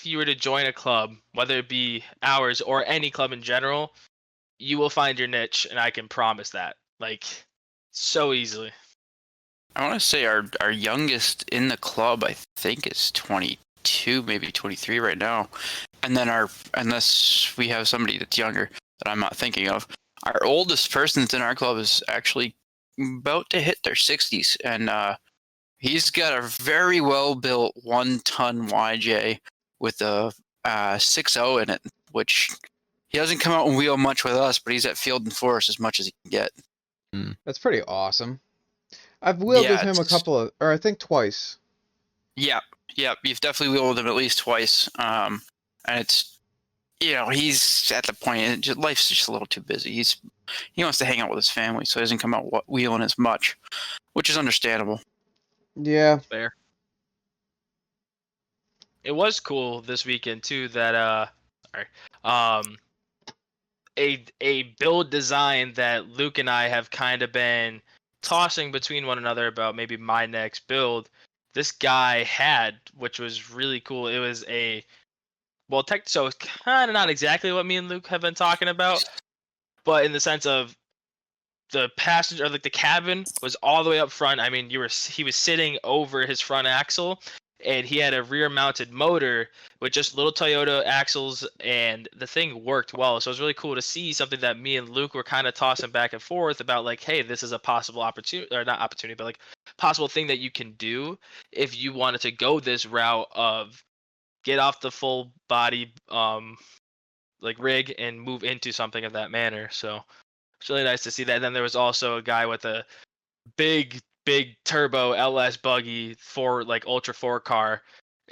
you were to join a club, whether it be ours or any club in general, you will find your niche, and I can promise that. So easily. I want to say our youngest in the club, I think, is 22, maybe 23 right now. And then unless we have somebody that's younger that I'm not thinking of, our oldest person that's in our club is actually about to hit their 60s. And he's got a very well-built 1-ton YJ with a 6.0 in it, which he doesn't come out and wheel much with us, but he's at Field and Forest as much as he can get. That's pretty awesome. I've wheeled with him I think twice. Yeah, you've definitely wheeled with him at least twice. And it's, he's at the point, life's just a little too busy. He wants to hang out with his family, so he doesn't come out wheeling as much, which is understandable. Yeah. Fair. It was cool this weekend too that a build design that Luke and I have kind of been tossing between one another about maybe my next build. This guy had, which was really cool. It was so it's kind of not exactly what me and Luke have been talking about, but in the sense of the passenger, like the cabin was all the way up front. I mean, he was sitting over his front axle, and he had a rear-mounted motor with just little Toyota axles, and the thing worked well. So it was really cool to see something that me and Luke were kind of tossing back and forth about, like, hey, this is a possible opportunity, or not opportunity, but like possible thing that you can do if you wanted to go this route of get off the full body like rig and move into something of that manner. So it's really nice to see that. And then there was also a guy with a big turbo LS buggy for like Ultra 4 car,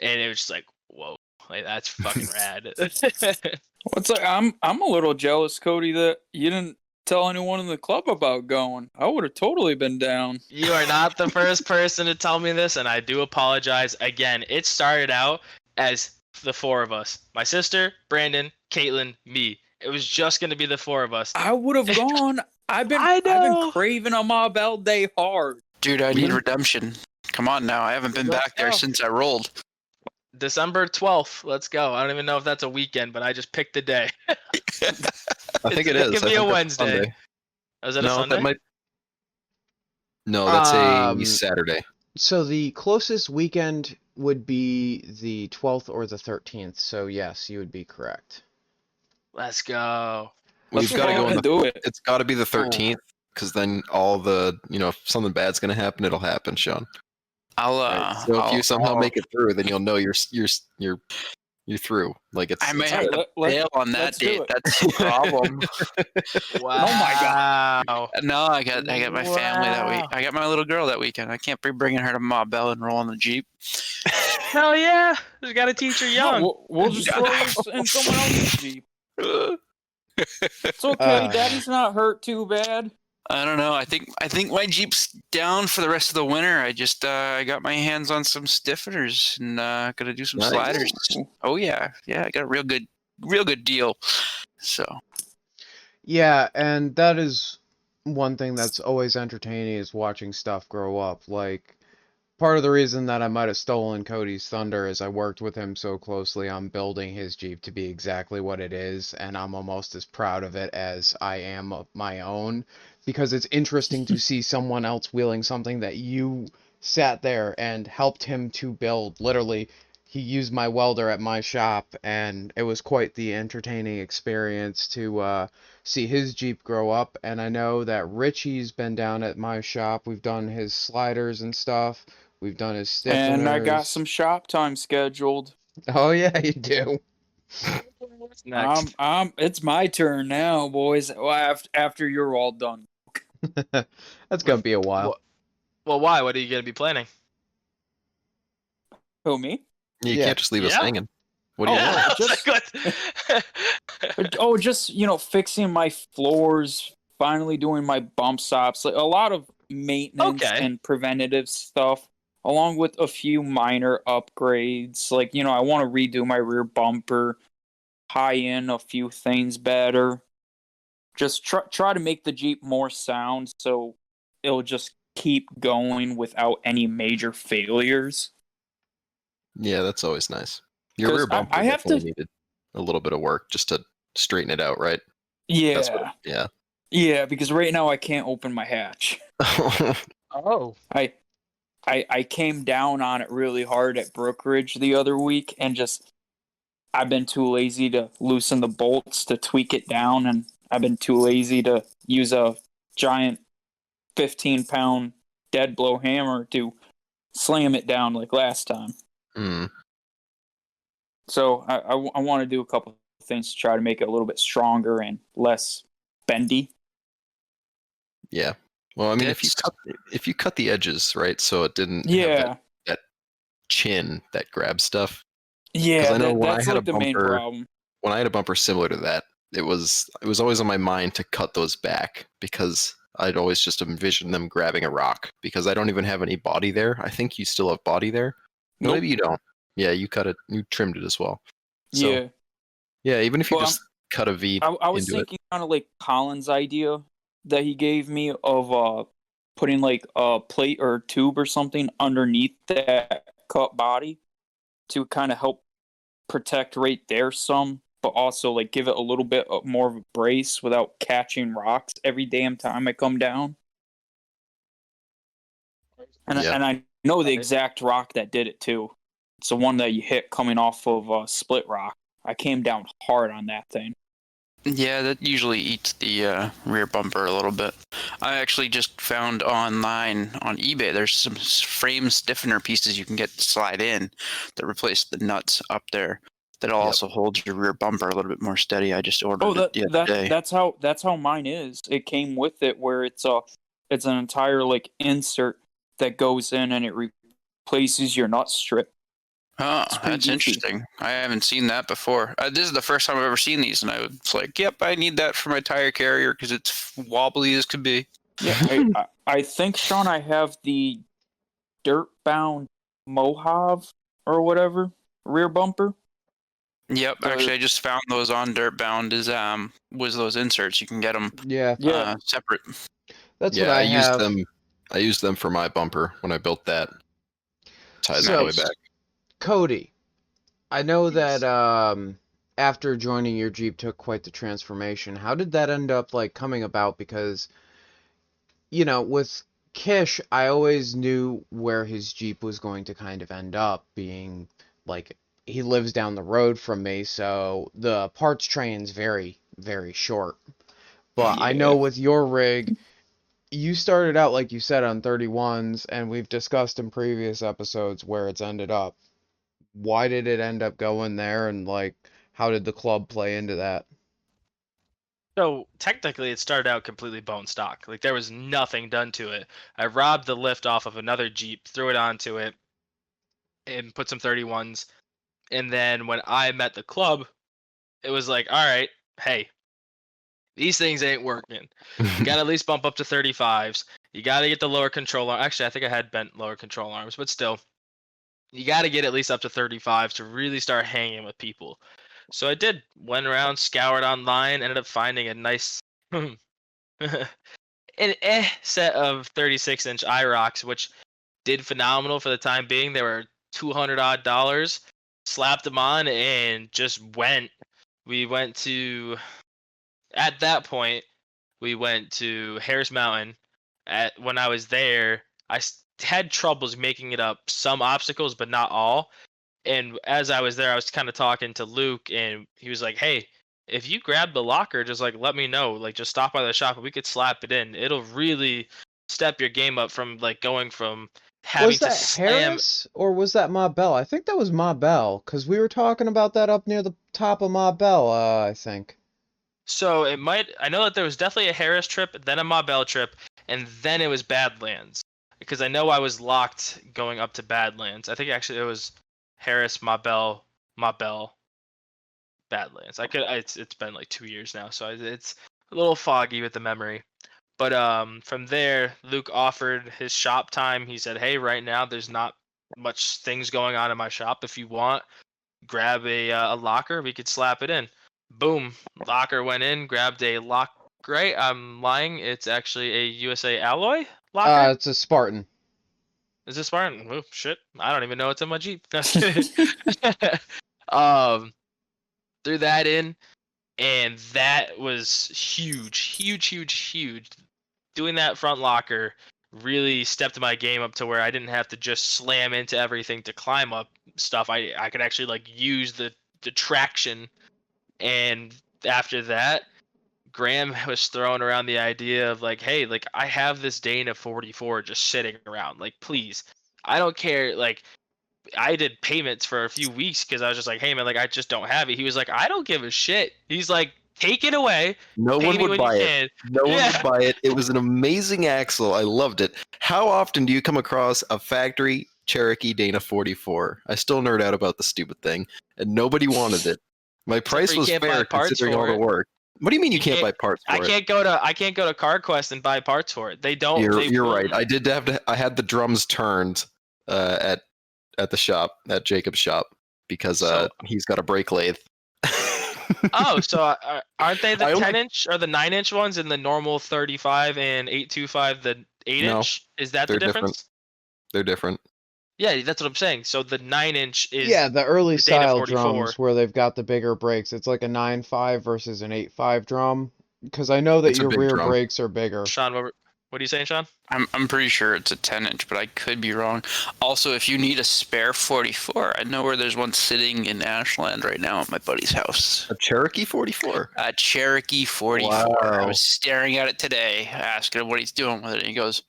and it was just like, whoa, like that's fucking rad. What's like? I'm a little jealous, Cody, that you didn't tell anyone in the club about going. I would have totally been down. You are not the first person to tell me this, and I do apologize. Again, it started out as the four of us: my sister, Brandon, Caitlin, me. It was just going to be the four of us. I would have gone. I've been craving a Marbell day hard. Dude, I need redemption. Come on now. I haven't been back there since I rolled. December 12th. Let's go. I don't even know if that's a weekend, but I just picked the day. I think it is. It could be a Wednesday. Is that a Sunday? No, that's a Saturday. So the closest weekend would be the 12th or the 13th. So yes, you would be correct. Let's go. We've got to go and do it. It's got to be the 13th, because then all the, if something bad's going to happen, it'll happen, Sean. If you somehow make it through, then you'll know you're through. Like I may have to bail on that date. That's the problem. Wow. Oh my god. No, I got my family that week. I got my little girl that weekend. I can't be bringing her to Marbell and roll on the Jeep. Hell yeah. Just got to teach her young. No, we'll just throw her in someone else's Jeep. It's okay. Daddy's not hurt too bad. I don't know. I think my Jeep's down for the rest of the winter. I just I got my hands on some stiffeners and gonna do some sliders. Oh yeah, I got a real good deal. So yeah, and that is one thing that's always entertaining, is watching stuff grow up. Like, part of the reason that I might have stolen Cody's thunder is I worked with him so closely on building his Jeep to be exactly what it is, and I'm almost as proud of it as I am of my own, because it's interesting to see someone else wheeling something that you sat there and helped him to build. Literally, he used my welder at my shop, and it was quite the entertaining experience to see his Jeep grow up. And I know that Richie's been down at my shop. We've done his sliders and stuff. We've done his stiffeners. And I got some shop time scheduled. Oh yeah, you do. What's next? It's my turn now, boys. Well, after you're all done. That's gonna be a while. Well, why? What are you gonna be planning? Who, me? You can't just leave us hanging. What do you want? Just fixing my floors, finally doing my bump stops, like a lot of maintenance and preventative stuff, along with a few minor upgrades. Like, I want to redo my rear bumper, tie in a few things better. Just try to make the Jeep more sound so it'll just keep going without any major failures. Yeah, that's always nice. Your rear bumper needed a little bit of work just to straighten it out, right? Yeah. Yeah, because right now I can't open my hatch. Oh. I came down on it really hard at Brookridge the other week, and I've been too lazy to loosen the bolts to tweak it down, and I've been too lazy to use a giant 15-pound dead blow hammer to slam it down like last time. So I want to do a couple things to try to make it a little bit stronger and less bendy. Yeah. Well, I mean, if you cut the edges, right, so it didn't have that chin that grab stuff. Yeah, I know that's like the main problem. When I had a bumper similar to that, it was always on my mind to cut those back because I'd always just envision them grabbing a rock because I don't even have any body there. I think you still have body there. No, maybe you don't. Yeah, you trimmed it as well. So, yeah, even if you just cut a V I was thinking kind of like Colin's idea that he gave me of putting like a plate or a tube or something underneath that cut body to kind of help protect right there some, but also like give it a little bit more of a brace without catching rocks every damn time I come down. And I know the exact rock that did it too. It's the one that you hit coming off of Split Rock. I came down hard on that thing. Yeah, that usually eats the rear bumper a little bit. I actually just found online on eBay there's some frame stiffener pieces you can get to slide in that replace the nuts up there. That'll also hold your rear bumper a little bit more steady. I just ordered it the other day. That's how mine is. It came with it where it's an entire like insert that goes in and it replaces your nut strip. Oh, that's interesting. I haven't seen that before. This is the first time I've ever seen these, and I was like, yep, I need that for my tire carrier because it's wobbly as could be. Yeah, I think, Sean, I have the dirt-bound Mojave or whatever rear bumper. Yep, actually, I just found those on Dirtbound. Was those inserts? You can get them. Separate. That's what I have. I used them for my bumper when I built that. Ties all the way back. Cody, I know that after joining your Jeep took quite the transformation. How did that end up like coming about? Because, you know, with Kish, I always knew where his Jeep was going to kind of end up being. Like, he lives down the road from me, so the parts train's very, very short. But I know with your rig, you started out, like you said, on 31s, and we've discussed in previous episodes where it's ended up. Why did it end up going there, and like, how did the club play into that? So technically, it started out completely bone stock. Like, there was nothing done to it. I robbed the lift off of another Jeep, threw it onto it, and put some 31s. And then when I met the club, it was like, all right, hey, these things ain't working. You got to at least bump up to 35s. You got to get the lower control arm. Actually, I think I had bent lower control arms, but still, you got to get at least up to 35s to really start hanging with people. So I did. Went around, scoured online, ended up finding a nice set of 36-inch IROCs, which did phenomenal for the time being. They were $200 odd. Slapped them on and just went. We went to, at that point, we went to Harris Mountain. When I was there, I had troubles making it up some obstacles, but not all. And as I was there, I was kind of talking to Luke, and he was like, hey, if you grab the locker, just like let me know. Like, just stop by the shop and we could slap it in. It'll really step your game up from like going from having Was that to slam. Harris or was that Ma Bell? I think that was Ma Bell, because we were talking about that up near the top of Ma Bell, I think. So it might. I know that there was definitely a Harris trip, then a Ma Bell trip, and then it was Badlands. Because I know I was locked going up to Badlands. I think actually it was Harris, Ma Bell, Badlands. It's been like 2 years now, so it's a little foggy with the memory. But from there, Luke offered his shop time. He said, hey, right now there's not much things going on in my shop. If you want, grab a locker. We could slap it in. Boom. Locker went in, grabbed a lock. Right? I'm lying. It's actually a USA Alloy locker. It's a Spartan. Is it Spartan? Oh, shit. I don't even know what's in my Jeep. Threw that in, and that was huge. Doing that front locker really stepped my game up to where I didn't have to just slam into everything to climb up stuff. I could actually like use the traction. And after that, Graham was throwing around the idea of like, hey, like I have this Dana 44 just sitting around. Like, please, I don't care. Like, I did payments for a few weeks because I was just like, hey man, like I just don't have it. He was like, I don't give a shit. He's like, take it away. No Pay one me would when you buy it. can. No one Yeah. would buy it. It was an amazing axle. I loved it. How often do you come across a factory Cherokee Dana 44? I still nerd out about the stupid thing, and nobody wanted it. My price you was can't buy fair parts considering for all the it. work. What do you mean you can't buy parts for I it? can't go to CarQuest and buy parts for it. They don't. You're right. I did have to. I had the drums turned at the shop, at Jacob's shop, because he's got a brake lathe. Oh, so aren't they the I only- 10-inch or the 9-inch ones in the normal 35 and 825 the 8-inch? Is that the they're difference? different. They're different. Yeah, that's what I'm saying. So the 9-inch is Yeah, the early the Dana style 44. drums where they've got the bigger brakes. It's like a 9.5 versus an 8.5 drum. Because I know that It's a your big rear drum. brakes are bigger. Sean, what are you saying, Sean? I'm pretty sure it's a 10-inch, but I could be wrong. Also, if you need a spare 44, I know where there's one sitting in Ashland right now at my buddy's house. A Cherokee 44. A Cherokee 44. I Wow. was staring at it today, asking him what he's doing with it. And he goes,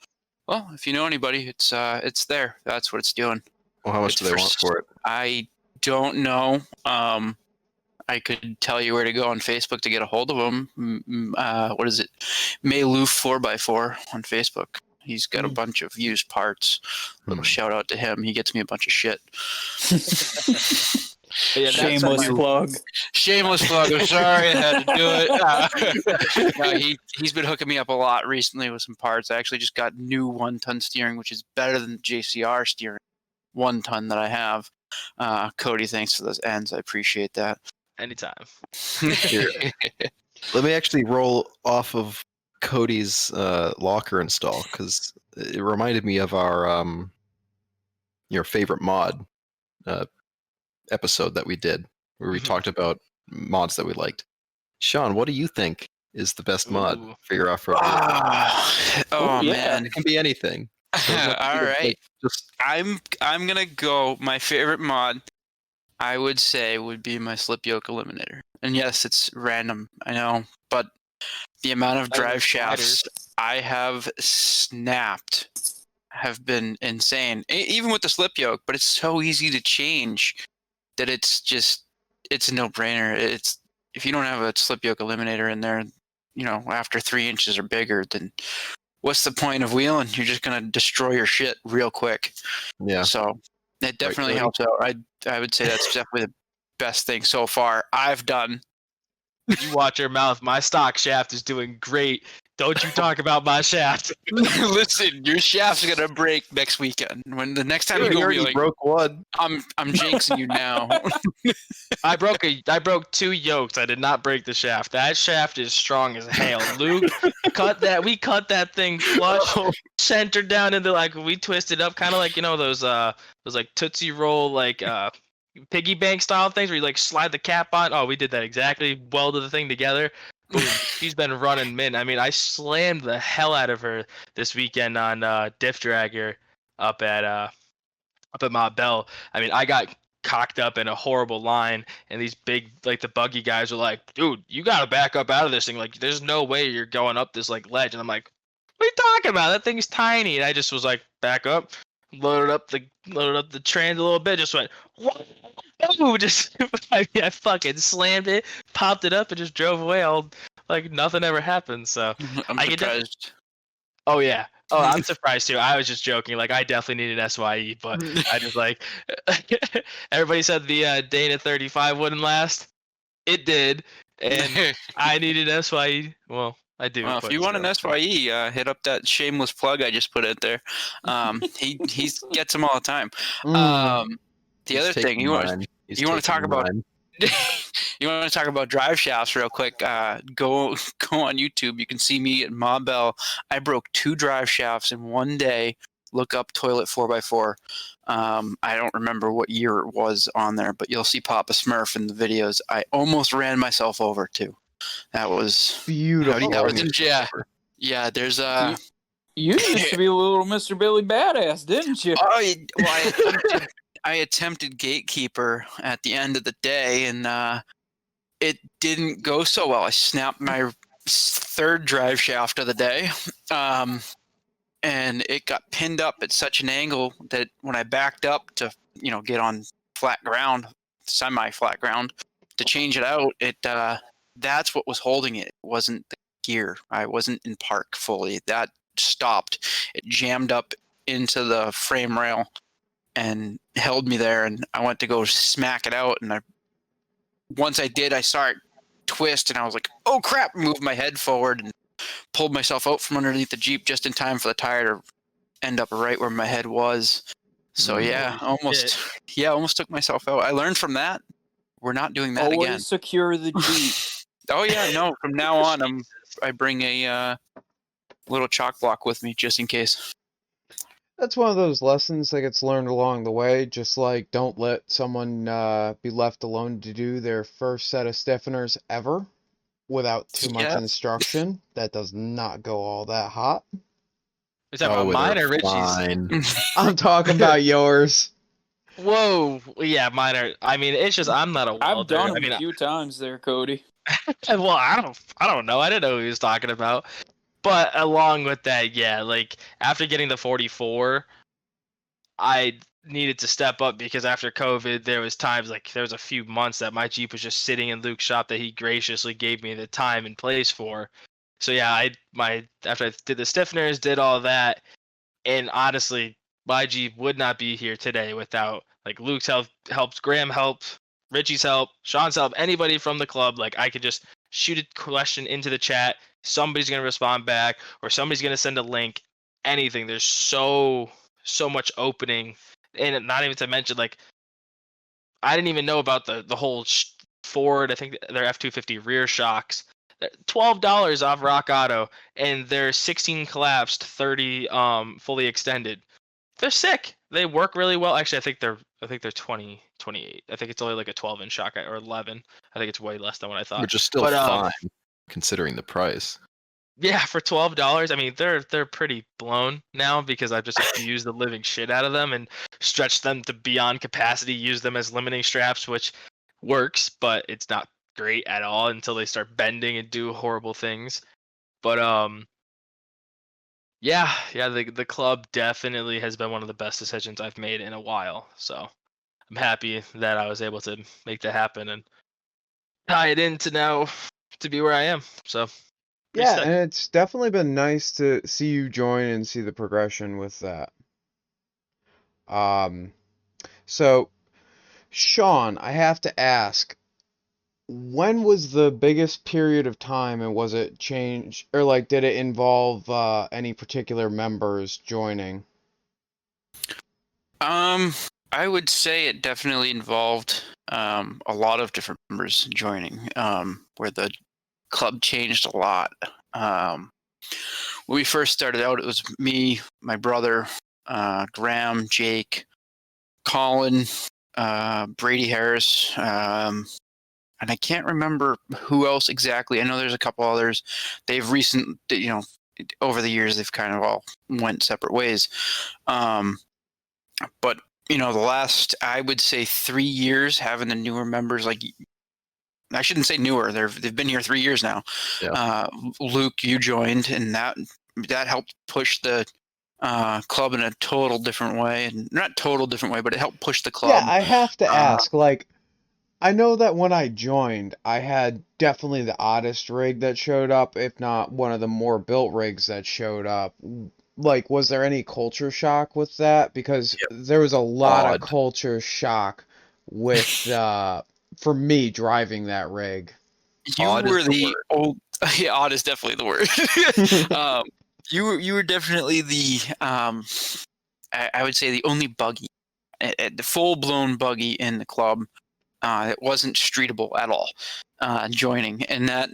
"Well, if you know anybody, it's there. That's what it's doing." Well, how much do they want for it? I don't know. I could tell you where to go on Facebook to get a hold of him. What is it? Mayloof 4x4 on Facebook. He's got a bunch of used parts. Little shout out to him. He gets me a bunch of shit. Yeah, Shameless plug. Shameless plug. I'm sorry I had to do it. He's been hooking me up a lot recently with some parts. I actually just got new 1-ton steering, which is better than the JCR steering 1-ton that I have. Cody, thanks for those ends. I appreciate that. Anytime. Here. Let me actually roll off of Cody's locker install, because it reminded me of our your favorite mod episode that we did, where we talked about mods that we liked. Sean, what do you think is the best mod for your off-road vehicle? Oh yeah. man, It can be anything. All right. Just I'm gonna go. My favorite mod, I would say, would be my slip yoke eliminator. And yes, it's random, I know, but the amount of drive shafts I have snapped have been insane. Even with the slip yoke, but it's so easy to change that it's a no-brainer. It's if you don't have a slip yoke eliminator in there, after 3 inches or bigger, then what's the point of wheeling? You're just gonna destroy your shit real quick. yeah. So it definitely Cody? helps out. I would say that's definitely the best thing so far I've done. You watch your mouth. My stock shaft is doing great. Don't you talk about my shaft. Listen, your shaft's gonna break next weekend. When the next time you go already wheeling, broke one. I'm jinxing you now. I broke 2 yokes. I did not break the shaft. That shaft is strong as hell. Luke we cut that thing flush, centered down into we twisted up kind of like those like Tootsie Roll piggy bank style things where you slide the cap on. Oh, we did that exactly. Welded the thing together. Boom. She's been running mint. I mean, I slammed the hell out of her this weekend on Diff Dragger up at Mont Bell. I mean, I got cocked up in a horrible line, and these big the buggy guys are like, dude, you gotta back up out of this thing. Like, there's no way you're going up this ledge. And I'm like, what are you talking about? That thing's tiny. And I just was like, back up, loaded up the trans a little bit, just went, ooh, I fucking slammed it, popped it up, and just drove away all like nothing ever happened. So I'm I get surprised. oh yeah. Oh, I'm surprised too. I was just joking. Like, I definitely need an SYE, but I just everybody said the Dana 35 wouldn't last. It did, and I needed an SYE. Well, I do. Well, if you want an SYE, hit up that shameless plug I just put out there. He gets them all the time. The other thing you want to talk about. You want to talk about drive shafts real quick? Go on YouTube. You can see me at Ma Bell. I broke 2 drive shafts in one day. Look up Toilet 4x4. I don't remember what year it was on there, but you'll see Papa Smurf in the videos. I almost ran myself over too. That was Beautiful. That was yeah. There's You used to be a little Mr. Billy Badass, didn't you? I attempted gatekeeper at the end of the day, and it didn't go so well. I snapped my 3rd drive shaft of the day, and it got pinned up at such an angle that when I backed up to get on flat ground, semi-flat ground, to change it out. That's what was holding it. It wasn't the gear. I wasn't in park fully. That stopped. It jammed up into the frame rail and held me there, and I went to go smack it out, and once I did, I saw it twist, and I was like, oh crap, moved my head forward and pulled myself out from underneath the Jeep just in time for the tire to end up right where my head was. So almost took myself out. I learned from that. We're not doing that Always again. secure the Jeep. Oh yeah, no. From now on, I bring a little chalk block with me just in case. That's one of those lessons that gets learned along the way. Just like don't let someone be left alone to do their first set of stiffeners ever without too much instruction. That does not go all that hot. Is that about mine or Richie's? I'm talking about yours. Whoa, yeah, mine are. I mean, it's just I'm not a welder. I've done them a few times there, Cody. Well, I don't know. I didn't know who he was talking about. But along with that, yeah, like after getting the 44, I needed to step up because after COVID, there was times like there was a few months that my Jeep was just sitting in Luke's shop that he graciously gave me the time and place for. So yeah, after I did the stiffeners, did all that, and honestly, my Jeep would not be here today without like Luke's helped, Graham helped, Richie's help, Sean's help, anybody from the club. Like I could just shoot a question into the chat. Somebody's going to respond back, or somebody's going to send a link, anything. There's so much opening, and not even to mention, like, I didn't even know about the whole Ford, I think their F-250 rear shocks, $12 off Rock Auto, and they're 16 collapsed, 30 fully extended. They're sick. They work really well. Actually, I think they're 20, 28. I think it's only like a 12-inch shock, or 11. I think it's way less than what I thought. Which is still fine, considering the price. Yeah, for $12, I mean they're pretty blown now because I've just abused the living shit out of them and stretched them to beyond capacity, used them as limiting straps, which works, but it's not great at all until they start bending and do horrible things. But yeah, the club definitely has been one of the best decisions I've made in a while. So I'm happy that I was able to make that happen and tie it into now to be where I am. So yeah, sick. And it's definitely been nice to see you join and see the progression with that. So Shawn, I have to ask, when was the biggest period of time, and was it change, or like did it involve any particular members joining? I would say it definitely involved a lot of different members joining, where the club changed a lot. When we first started out, it was me, my brother, Graham, Jake, Colin, Brady Harris, and I can't remember who else exactly. I know there's a couple others. They've over the years, they've kind of all went separate ways. But the last, I would say 3 years, having the newer members, like, I shouldn't say newer. They've been here 3 years now. Yeah. Luke, you joined, and that helped push the club in a total different way, and not total different way, but it helped push the club. Yeah, I have to ask, like, I know that when I joined, I had definitely the oddest rig that showed up, if not one of the more built rigs that showed up. Like, was there any culture shock with that? Because there was a lot of culture shock with, for me, driving that rig. Odd is definitely the word. You were definitely the, I would say the only buggy, the full-blown buggy in the club. It wasn't streetable at all, joining, and that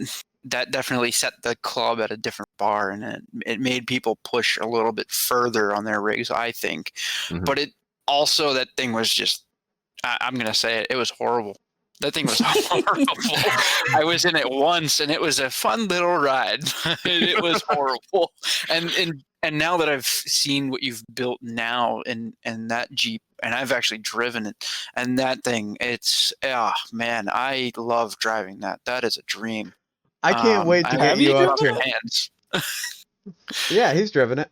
definitely set the club at a different bar, and it made people push a little bit further on their rigs, I think. Mm-hmm. But it also, that thing was just, I'm gonna say it was horrible. That thing was horrible. I was in it once, and it was a fun little ride. It was horrible. And now that I've seen what you've built now and that Jeep, and I've actually driven it, and that thing, it's, man, I love driving that. That is a dream. I can't wait to get you up here. Hands. Yeah, he's driven it.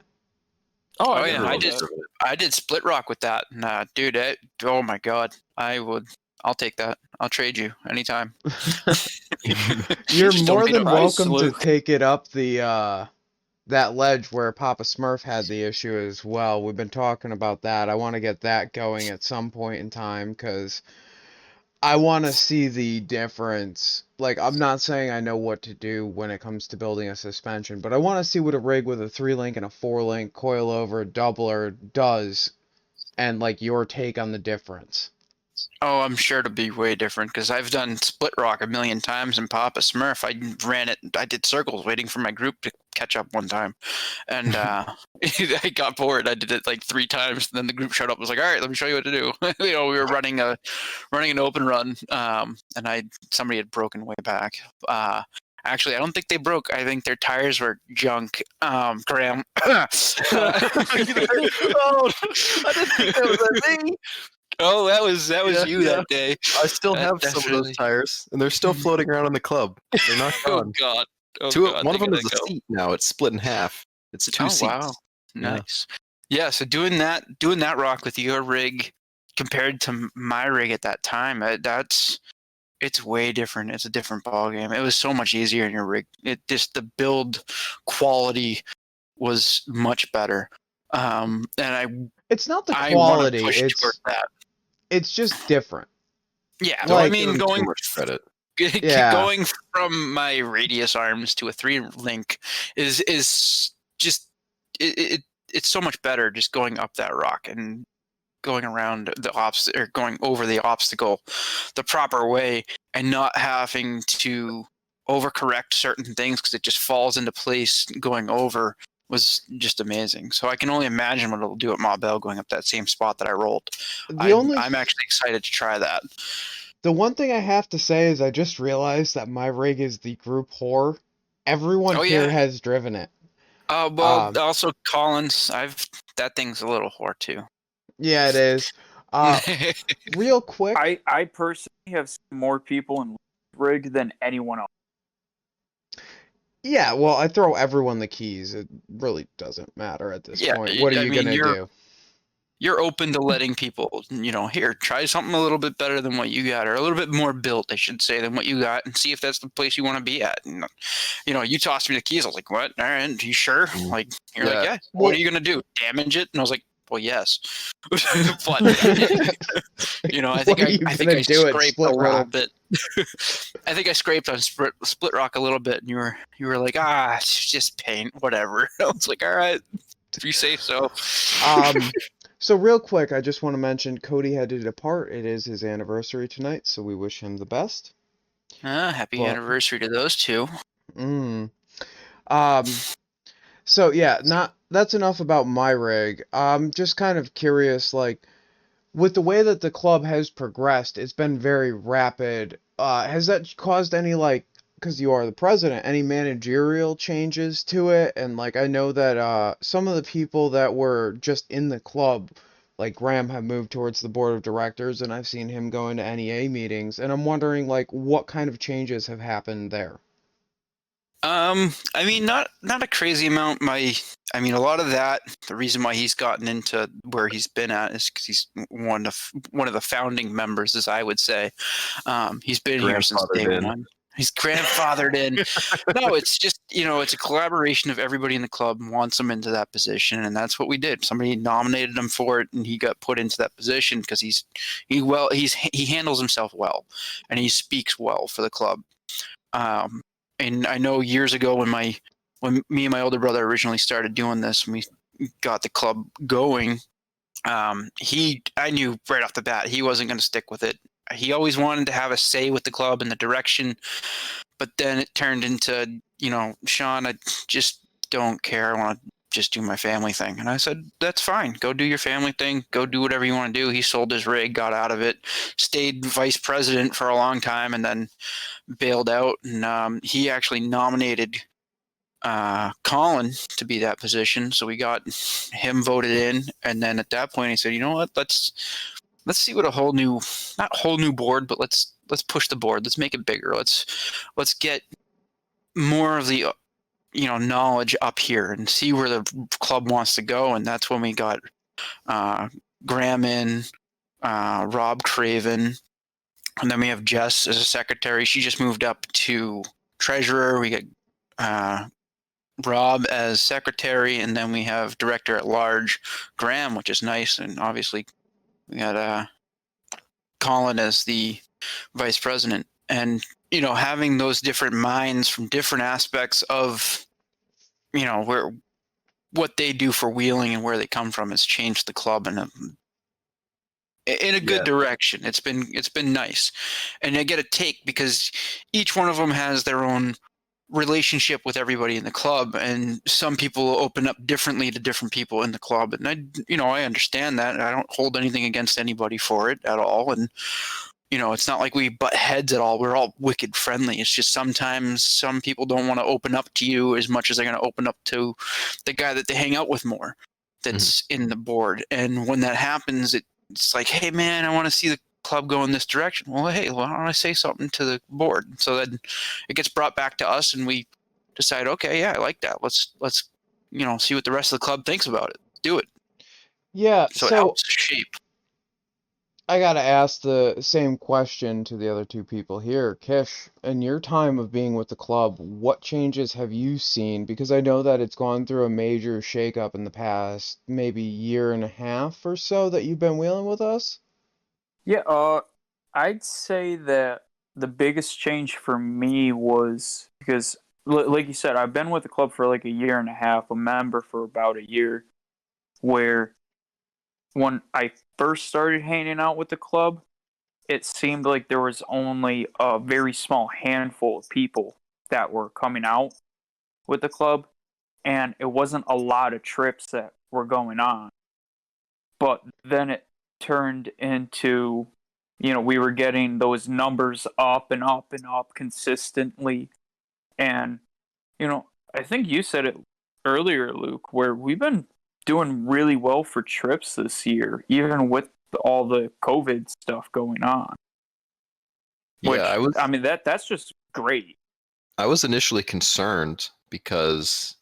Oh, Oh I yeah, didn't I know did. that. I did split rock with that, and dude, oh my god, I'll take that. I'll trade you anytime. You're Just don't more make a than price, welcome to Luke. take it up the that ledge where Papa Smurf had the issue as well. We've been talking about that. I want to get that going at some point in time because I want to see the difference. Like, I'm not saying I know what to do when it comes to building a suspension, but I want to see what a rig with a 3-link and a 4-link coilover doubler does, and like your take on the difference. Oh, I'm sure it'll be way different because I've done split rock a million times in Papa Smurf. I ran it. I did circles waiting for my group to catch up one time, and I got bored. I did it like 3 times, and then the group showed up. I was like, "All right, let me show you what to do." We were running an open run, and somebody had broken way back. Actually, I don't think they broke. I think their tires were junk. Graham. Oh, I didn't think that was a me. Oh, that was you that day. I still have some of Definitely. those tires, and they're still floating around in the club. They're not Oh gone. god. Oh god. One of they them is gotta a go. seat now. It's split in half. It's 2 Oh seats. wow. Yeah. Nice. Yeah. So doing that rock with your rig compared to my rig at that time, it's way different. It's a different ball game. It was so much easier in your rig. It just the build quality was much better. And It's not the I want to quality, push toward that. it's just different. Yeah. Like, Well, I Give mean, them going too much credit. Yeah. going from my radius arms to a 3-link is just it's so much better just going up that rock and going around the or going over the obstacle the proper way and not having to overcorrect certain things because it just falls into place going over was just amazing. So I can only imagine what it'll do at Ma Bell going up that same spot that I rolled. I'm actually excited to try that. The one thing I have to say is I just realized that my rig is the group whore. Everyone Oh, here yeah. has driven it. Well, also Collins, that thing's a little whore too. Yeah, it is. Real quick, I personally have seen more people in rig than anyone else. yeah, well, I throw everyone the keys. It really doesn't matter at this Yeah, point. What are I you mean, gonna do? You're open to letting people, here, try something a little bit better than what you got, or a little bit more built, I should say, than what you got, and see if that's the place you want to be at. And, you tossed me the keys. I was like, what? All right, are you sure? Like, you're like, yeah. Well- What are you going to do? Damage it? And I was like, well, yes. But, I think What are you I gonna do at scraped Split a little Rock? bit. I think I scraped on Split Rock a little bit, and you were like, it's just paint, whatever. I was like, all right, if you say so. So real quick, I just want to mention Cody had to depart. It is his anniversary tonight, so we wish him the best. Happy anniversary to those two. So yeah, that's enough about my rig. I'm just kind of curious, like, with the way that the club has progressed, it's been very rapid. Has that caused any, like, because you are the president, any managerial changes to it? And like, I know that some of the people that were just in the club, like Graham, have moved towards the board of directors, and I've seen him go into NEA meetings, and I'm wondering, like, what kind of changes have happened there? I mean, not a crazy amount. A lot of that, the reason why he's gotten into where he's been at is because he's one of the founding members, as I would say. He's been here since day one. He's grandfathered in. No, it's just, it's a collaboration of everybody in the club wants him into that position, and that's what we did. Somebody nominated him for it, and he got put into that position because he handles himself well, and he speaks well for the club. And I know years ago when me and my older brother originally started doing this, and we got the club going, I knew right off the bat he wasn't going to stick with it. He always wanted to have a say with the club and the direction, but then it turned into, Shawn, I just don't care. I want to just do my family thing. And I said, that's fine. Go do your family thing. Go do whatever you want to do. He sold his rig, got out of it, stayed vice president for a long time, and then bailed out. And he actually nominated Colin to be that position. So we got him voted in. And then at that point, he said, you know what, let's see what not whole new board, but let's push the board. Let's make it bigger. Let's get more of the knowledge up here and see where the club wants to go. And that's when we got Graham in, Rob Craven, and then we have Jess as a secretary. She just moved up to treasurer. We got Rob as secretary, and then we have director at large Graham, which is nice. And obviously we got Colin as the vice president. And having those different minds from different aspects of what they do for wheeling and where they come from has changed the club in a good direction. It's been nice. And I get a take because each one of them has their own relationship with everybody in the club, and some people open up differently to different people in the club, and I understand that, and I don't hold anything against anybody for it at all. And it's not like we butt heads at all. We're all wicked friendly. It's just sometimes some people don't want to open up to you as much as they're going to open up to the guy that they hang out with more, that's in the board. And when that happens, it's like, hey man, I want to see the club go in this direction. Well, hey, why don't I say something to the board? So then it gets brought back to us, and we decide, okay, yeah, I like that. Let's see what the rest of the club thinks about it. Do it. Yeah. So it helps shape. I gotta ask the same question to the other two people here. Kish, in your time of being with the club, what changes have you seen? Because I know that it's gone through a major shakeup in the past maybe year and a half or so that you've been wheeling with us. Yeah, I'd say that the biggest change for me was because, like you said, I've been with the club for like a year and a half, a member for about a year, where when I first started hanging out with the club, it seemed like there was only a very small handful of people that were coming out with the club, and it wasn't a lot of trips that were going on. But then it turned into, we were getting those numbers up and up and up consistently. And, I think you said it earlier, Luke, where we've been doing really well for trips this year, even with all the COVID stuff going on. Which, that's just great. I was initially concerned because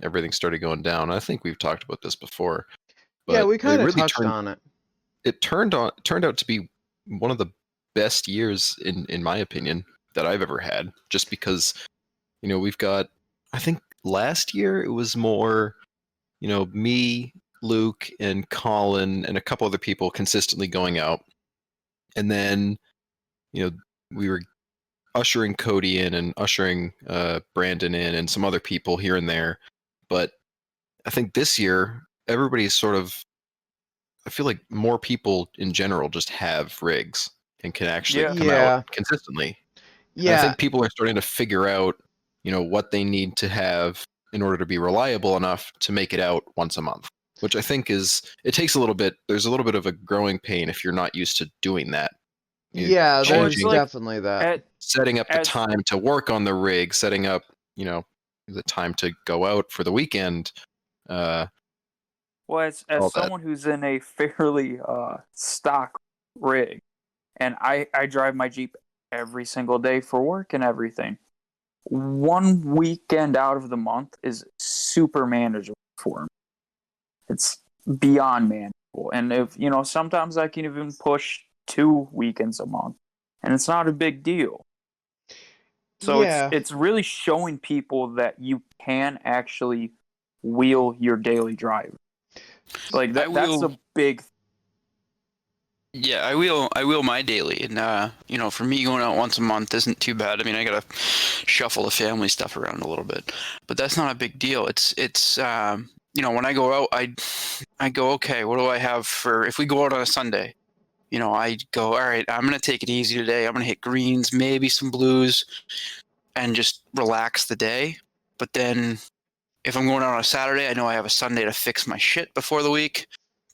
everything started going down. I think we've talked about this before. But yeah, we kind of touched on it. It turned out to be one of the best years in my opinion that I've ever had. Just because we've got, I think last year it was more me, Luke, and Colin, and a couple other people consistently going out. And then, we were ushering Cody in and ushering Brandon in and some other people here and there. But I think this year, everybody's I feel like more people in general just have rigs and can actually come out consistently. Yeah. And I think people are starting to figure out, what they need to have in order to be reliable enough to make it out once a month, which I think it takes a little bit. There's a little bit of a growing pain if you're not used to doing that. Yeah, there's definitely that. Setting up the time to work on the rig, setting up, the time to go out for the weekend. Well, as someone who's in a fairly stock rig, and I drive my Jeep every single day for work and everything, one weekend out of the month is super manageable for me. It's beyond manageable. And if, sometimes I can even push 2 weekends a month, and it's not a big deal. So it's really showing people that you can actually wheel your daily drive. Like that's a big. Yeah, I wheel my daily, and for me going out once a month isn't too bad. I mean, I gotta shuffle the family stuff around a little bit, but that's not a big deal. It's when I go out, I go, okay, what do I have for if we go out on a Sunday? I go, all right, I'm gonna take it easy today. I'm gonna hit greens, maybe some blues, and just relax the day. But then if I'm going out on a Saturday, I know I have a Sunday to fix my shit before the week.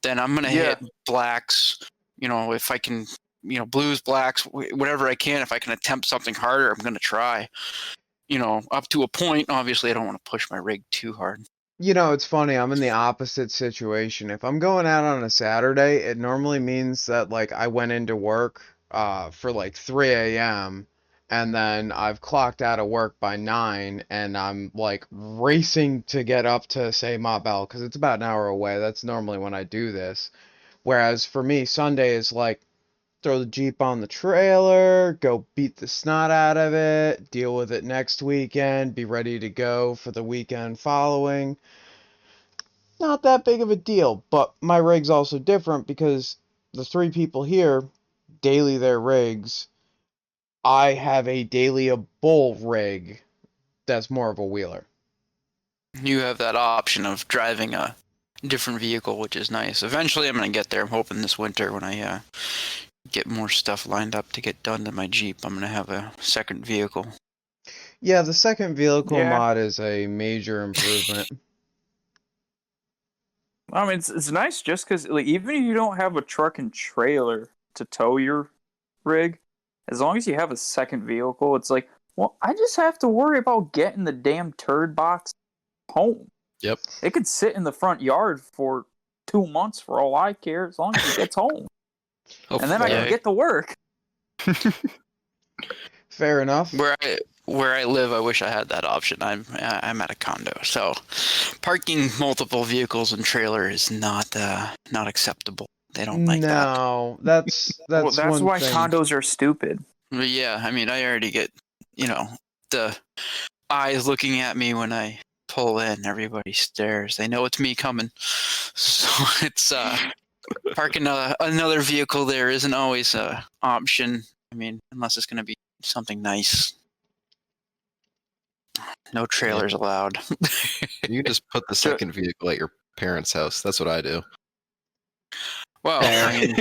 Then I'm gonna hit blacks. If I can, blues, blacks, whatever I can. If I can attempt something harder, I'm gonna try. Up to a point. Obviously, I don't want to push my rig too hard. It's funny. I'm in the opposite situation. If I'm going out on a Saturday, it normally means that like I went into work for like 3 a.m. and then I've clocked out of work by 9, and I'm like racing to get up to say Ma Bell because it's about an hour away. That's normally when I do this. Whereas for me, Sunday is like throw the Jeep on the trailer, go beat the snot out of it, deal with it next weekend, be ready to go for the weekend following. Not that big of a deal, but my rig's also different because the 3 people here daily their rigs. I have a daily a bull rig that's more of a wheeler. You have that option of driving a different vehicle, which is nice. Eventually, I'm going to get there. I'm hoping this winter when I get more stuff lined up to get done to my Jeep, I'm going to have a second vehicle. Yeah, the second vehicle Yeah. mod is a major improvement. I mean, it's nice just because, like, even if you don't have a truck and trailer to tow your rig, as long as you have a second vehicle, it's like, well, I just have to worry about getting the damn turd box home. Yep. It could sit in the front yard for 2 months for all I care, as long as it gets home. And then I can get to work. Fair enough. Where I live, I wish I had that option. I'm at a condo, so parking multiple vehicles and trailer is not acceptable. They don't like that. No, that's Well, that's one why thing. condos are stupid. But yeah, I mean, I already get, the eyes looking at me when I pull in. Everybody stares. They know it's me coming. So it's parking another vehicle there isn't always an option. I mean, unless it's going to be something nice. No trailers allowed. You just put the second vehicle at your parents' house. That's what I do. Well, I mean,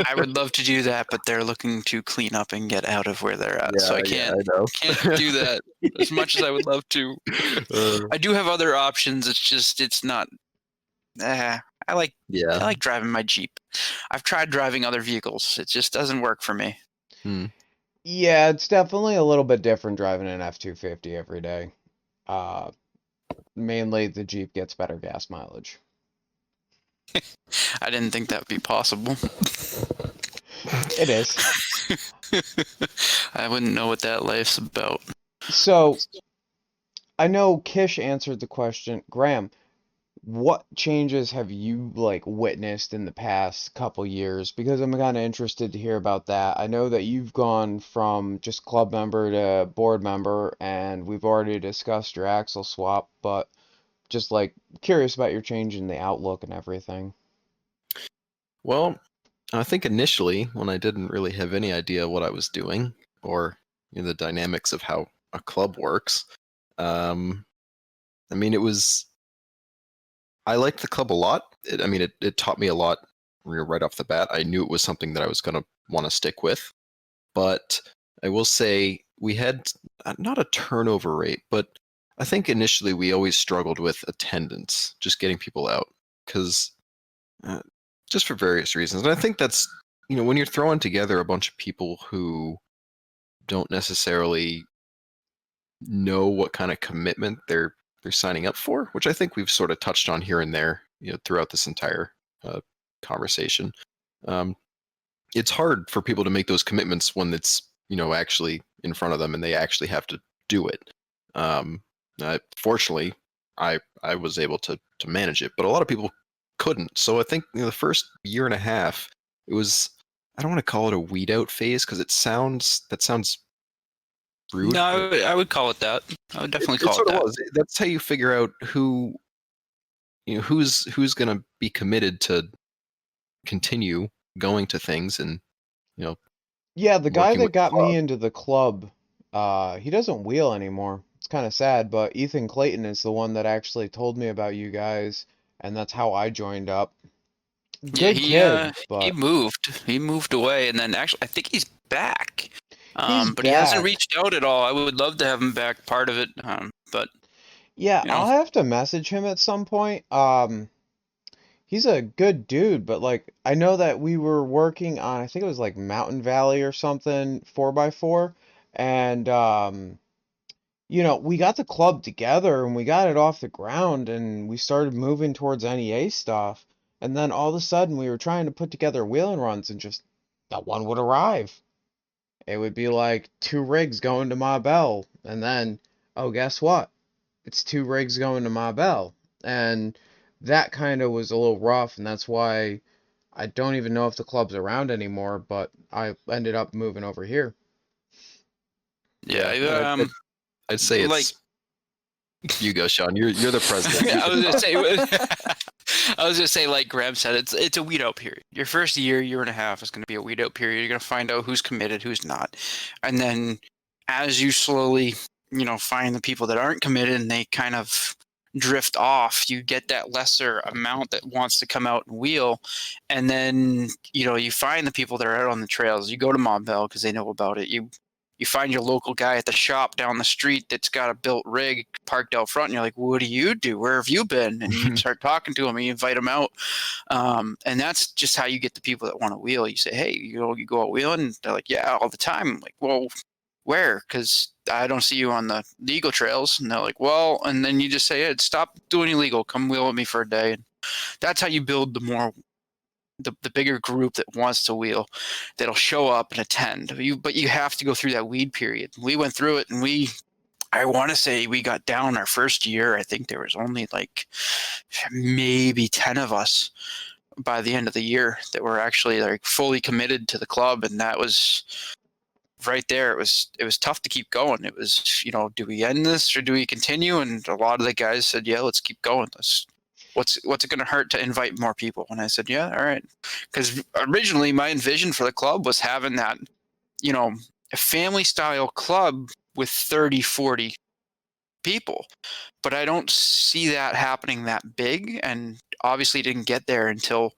I would love to do that, but they're looking to clean up and get out of where they're at. So I can't do that as much as I would love to. I do have other options. It's not. I like driving my Jeep. I've tried driving other vehicles. It just doesn't work for me. Yeah, it's definitely a little bit different driving an F-250 every day. Mainly the Jeep gets better gas mileage. I didn't think that would be possible. It is. I wouldn't know what that life's about. So, I know Kish answered the question. Graham, what changes have you witnessed in the past couple years? Because I'm kind of interested to hear about that. I know that you've gone from just club member to board member, and we've already discussed your axle swap, but just curious about your change in the outlook and everything. Well, I think initially when I didn't really have any idea what I was doing or the dynamics of how a club works, I mean, I liked the club a lot. It taught me a lot right off the bat. I knew it was something that I was going to want to stick with. But I will say we had not a turnover rate, but I think initially we always struggled with attendance, just getting people out, because just for various reasons. And I think that's, when you're throwing together a bunch of people who don't necessarily know what kind of commitment they're signing up for, which I think we've sort of touched on here and there, throughout this entire conversation. It's hard for people to make those commitments when it's, actually in front of them and they actually have to do it. Fortunately, I was able to manage it, but a lot of people couldn't. So I think the first year and a half, it was, I don't want to call it a weed out phase because that sounds rude. No, I would call it that. I would definitely call it that. Was. That's how you figure out who's going to be committed to continue going to things and Yeah, the guy working that with got the club. me into the club, he doesn't wheel anymore. It's kind of sad, but Ethan Clayton is the one that actually told me about you guys, and that's how I joined up. Good kid, but he moved away, and then actually I think he's back. But he hasn't reached out at all. I would love to have him back, part of it. But yeah, I'll have to message him at some point. He's a good dude, but I know that we were working on, I think it was Mountain Valley or something, 4x4, and we got the club together and we got it off the ground and we started moving towards NEA stuff, and then all of a sudden we were trying to put together wheeling runs and just not one would arrive. it would be like 2 rigs going to Ma Bell, and then, oh, guess what? It's 2 rigs going to Ma Bell. And that kind of was a little rough, and that's why I don't even know if the club's around anymore, but I ended up moving over here. Yeah, I'd say like it's you go, Sean. You're the president. I was gonna say, like Graham said, it's a weed out period. Your first year and a half is gonna be a weed out period. You're gonna find out who's committed, who's not, and then as you slowly, find the people that aren't committed and they kind of drift off, you get that lesser amount that wants to come out and wheel, and then you find the people that are out on the trails. You go to Montbell because they know about it. You find your local guy at the shop down the street that's got a built rig parked out front, and you're like, what do you do? Where have you been? And you start talking to him, and you invite him out. And that's just how you get the people that want to wheel. You say, hey, you go out wheeling? And they're like, yeah, all the time. I'm like, well, where? Because I don't see you on the legal trails. And they're like, well, and then you just say, hey, stop doing illegal. Come wheel with me for a day. And that's how you build the bigger group that wants to wheel, that'll show up and attend. But you have to go through that weed period. We went through it, and I want to say we got down our first year. I think there was only like maybe 10 of us by the end of the year that were actually like fully committed to the club, and that was right there. It was tough to keep going. It was, do we end this or do we continue? And a lot of the guys said, yeah, let's keep going. What's it going to hurt to invite more people? And I said, yeah, all right. Because originally my vision for the club was having that, a family style club with 30, 40 people. But I don't see that happening that big, and obviously didn't get there until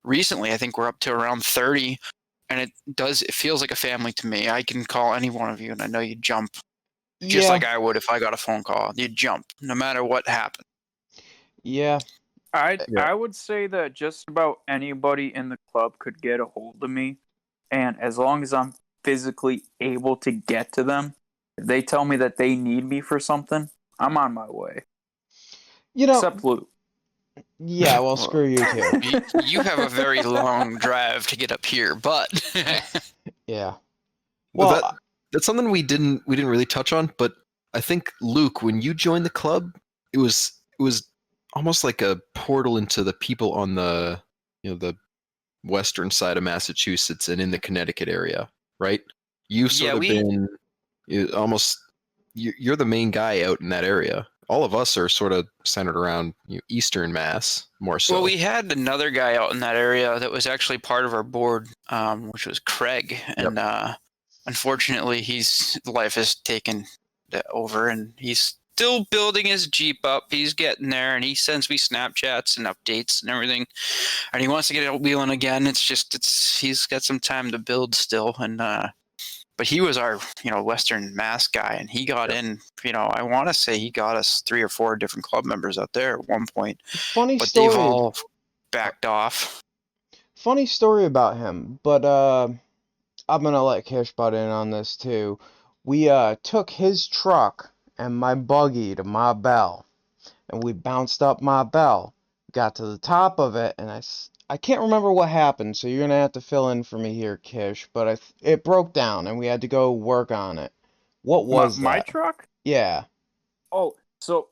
recently. I think we're up to around 30, and it feels like a family to me. I can call any one of you, and I know you'd jump just like I would if I got a phone call. You'd jump no matter what happened. Yeah. I would say that just about anybody in the club could get a hold of me, and as long as I'm physically able to get to them, if they tell me that they need me for something, I'm on my way. Except Luke. Yeah, well, screw you too. You have a very long drive to get up here, but yeah. Well, that's something we didn't really touch on, but I think Luke, when you joined the club, it was almost like a portal into the people on the the western side of Massachusetts and in the Connecticut area, right? You're the main guy out in that area. All of us are sort of centered around Eastern Mass more so. Well, we had another guy out in that area that was actually part of our board, which was Craig, and unfortunately, life has taken over, and he's still building his Jeep up. He's getting there, and he sends me Snapchats and updates and everything, and he wants to get it wheeling again. He's got some time to build still, and but he was our Western Mass guy, and he got in. I want to say he got us 3 or 4 different club members out there at one point. Funny but story. They've all backed off. Funny story about him, but I'm gonna let Kish butt in on this too. We took his truck and my buggy to Ma Bell, and we bounced up Ma Bell, got to the top of it, and I can't remember what happened, so you're gonna have to fill in for me here, Kish, but it broke down, and we had to go work on it. What was my truck? Yeah. Oh, so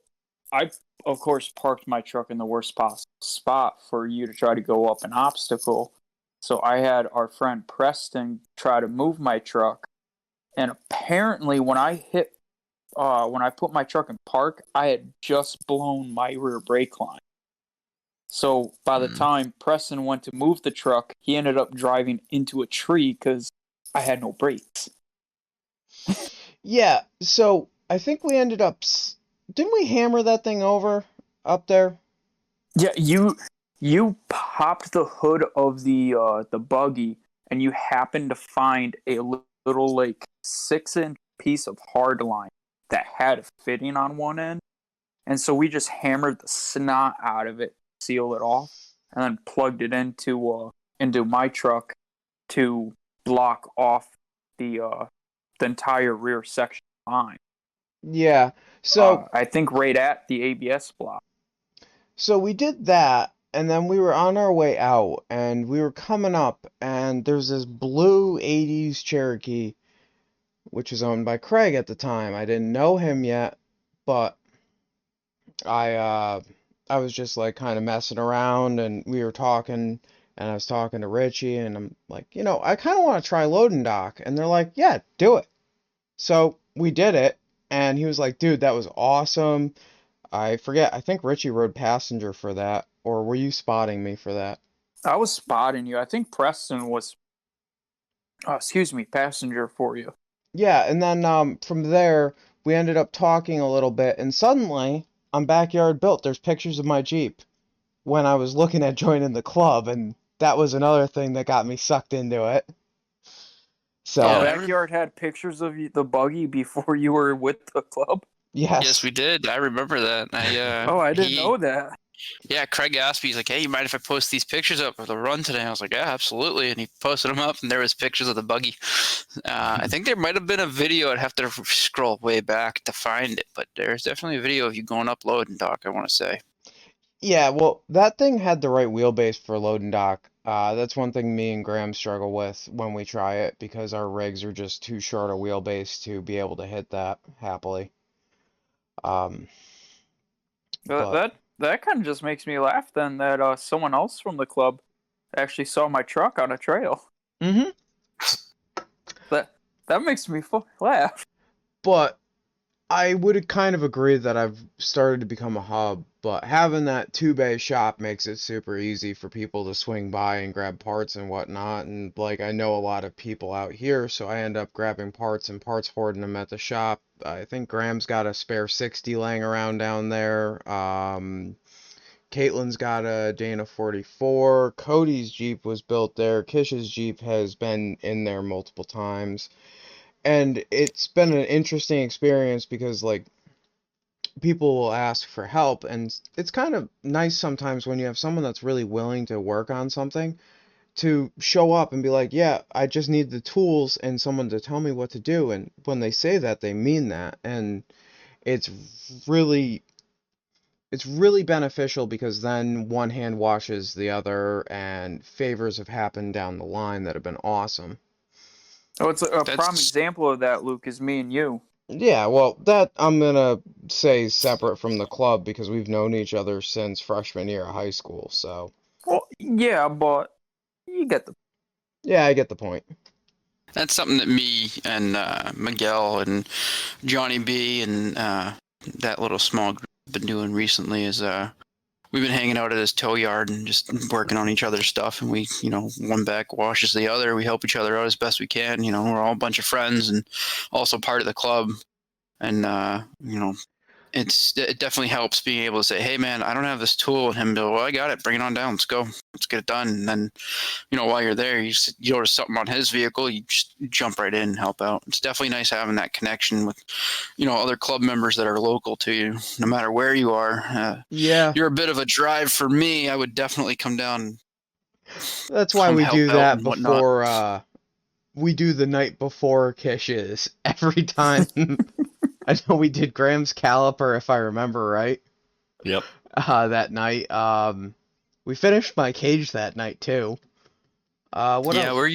I, of course, parked my truck in the worst possible spot for you to try to go up an obstacle. So I had our friend Preston try to move my truck, and apparently when I put my truck in park, I had just blown my rear brake line. So by the time Preston went to move the truck, he ended up driving into a tree because I had no brakes. Yeah, so I think we ended up... Didn't we hammer that thing over up there? Yeah, you popped the hood of the buggy, and you happened to find a little 6-inch piece of hard line that had a fitting on one end, and so we just hammered the snot out of it, seal it off, and then plugged it into my truck to block off the entire rear section line. Yeah, so I think right at the ABS block. So we did that, and then we were on our way out, and we were coming up, and there's this blue 80s Cherokee, which was owned by Craig at the time. I didn't know him yet, but I was just like kind of messing around, and we were talking, and I was talking to Richie, and I'm like, I kind of want to try loading dock, and they're like, yeah, do it. So we did it, and he was like, dude, that was awesome. I forget, I think Richie rode passenger for that, or were you spotting me for that? I was spotting you. I think Preston was, passenger for you. Yeah, and then from there, we ended up talking a little bit, and suddenly, on Backyard Built, there's pictures of my Jeep when I was looking at joining the club, and that was another thing that got me sucked into it. So, Yeah, Backyard had pictures of the buggy before you were with the club? Yes, we did. I remember that. I didn't know that. Yeah, Craig asked me, he's like, hey, you mind if I post these pictures up for the run today? I was like, yeah, absolutely. And he posted them up, and there was pictures of the buggy. I think there might have been a video. I'd have to scroll way back to find it, but there's definitely a video of you going up loading dock, I want to say. Yeah, well, that thing had the right wheelbase for loading dock. That's one thing me and Graham struggle with when we try it, because our rigs are just too short a wheelbase to be able to hit that happily. But That kind of just makes me laugh then that someone else from the club actually saw my truck on a trail. mm-hmm. That makes me laugh. But I would kind of agree that I've started to become a hub, but having that two-bay shop makes it super easy for people to swing by and grab parts and whatnot. And like, I know a lot of people out here, so I end up grabbing parts and parts hoarding them at the shop. I think Graham's got a spare 60 laying around down there. Caitlin's got a Dana 44. Cody's Jeep was built there. Kish's Jeep has been in there multiple times. And it's been an interesting experience because, like, people will ask for help, and it's kind of nice sometimes when you have someone that's really willing to work on something to show up and be like, yeah, I just need the tools and someone to tell me what to do. And when they say that, they mean that. And it's really beneficial, because then one hand washes the other, and favors have happened down the line that have been awesome. Oh, it's a prime example of that, Luke, is me and you. Yeah, well, that I'm gonna say separate from the club, because we've known each other since freshman year of high school, so. Well, yeah, but you get the... Yeah, I get the point. That's something that me and Miguel and Johnny B and that little small group have been doing recently is we've been hanging out at his tow yard and just working on each other's stuff, and we, one back washes the other. We help each other out as best we can. We're all a bunch of friends and also part of the club. And, it definitely helps being able to say, hey, man, I don't have this tool. And him go, well, I got it. Bring it on down. Let's go. Let's get it done. And then, while you're there, you notice something on his vehicle, you just jump right in and help out. It's definitely nice having that connection with, other club members that are local to you, no matter where you are. Yeah. You're a bit of a drive for me. I would definitely come down. That's why we do that before, we do the night before Kish's every time. I know we did Graham's caliper, if I remember right. Yep. That night. We finished my cage that night too. What else? We're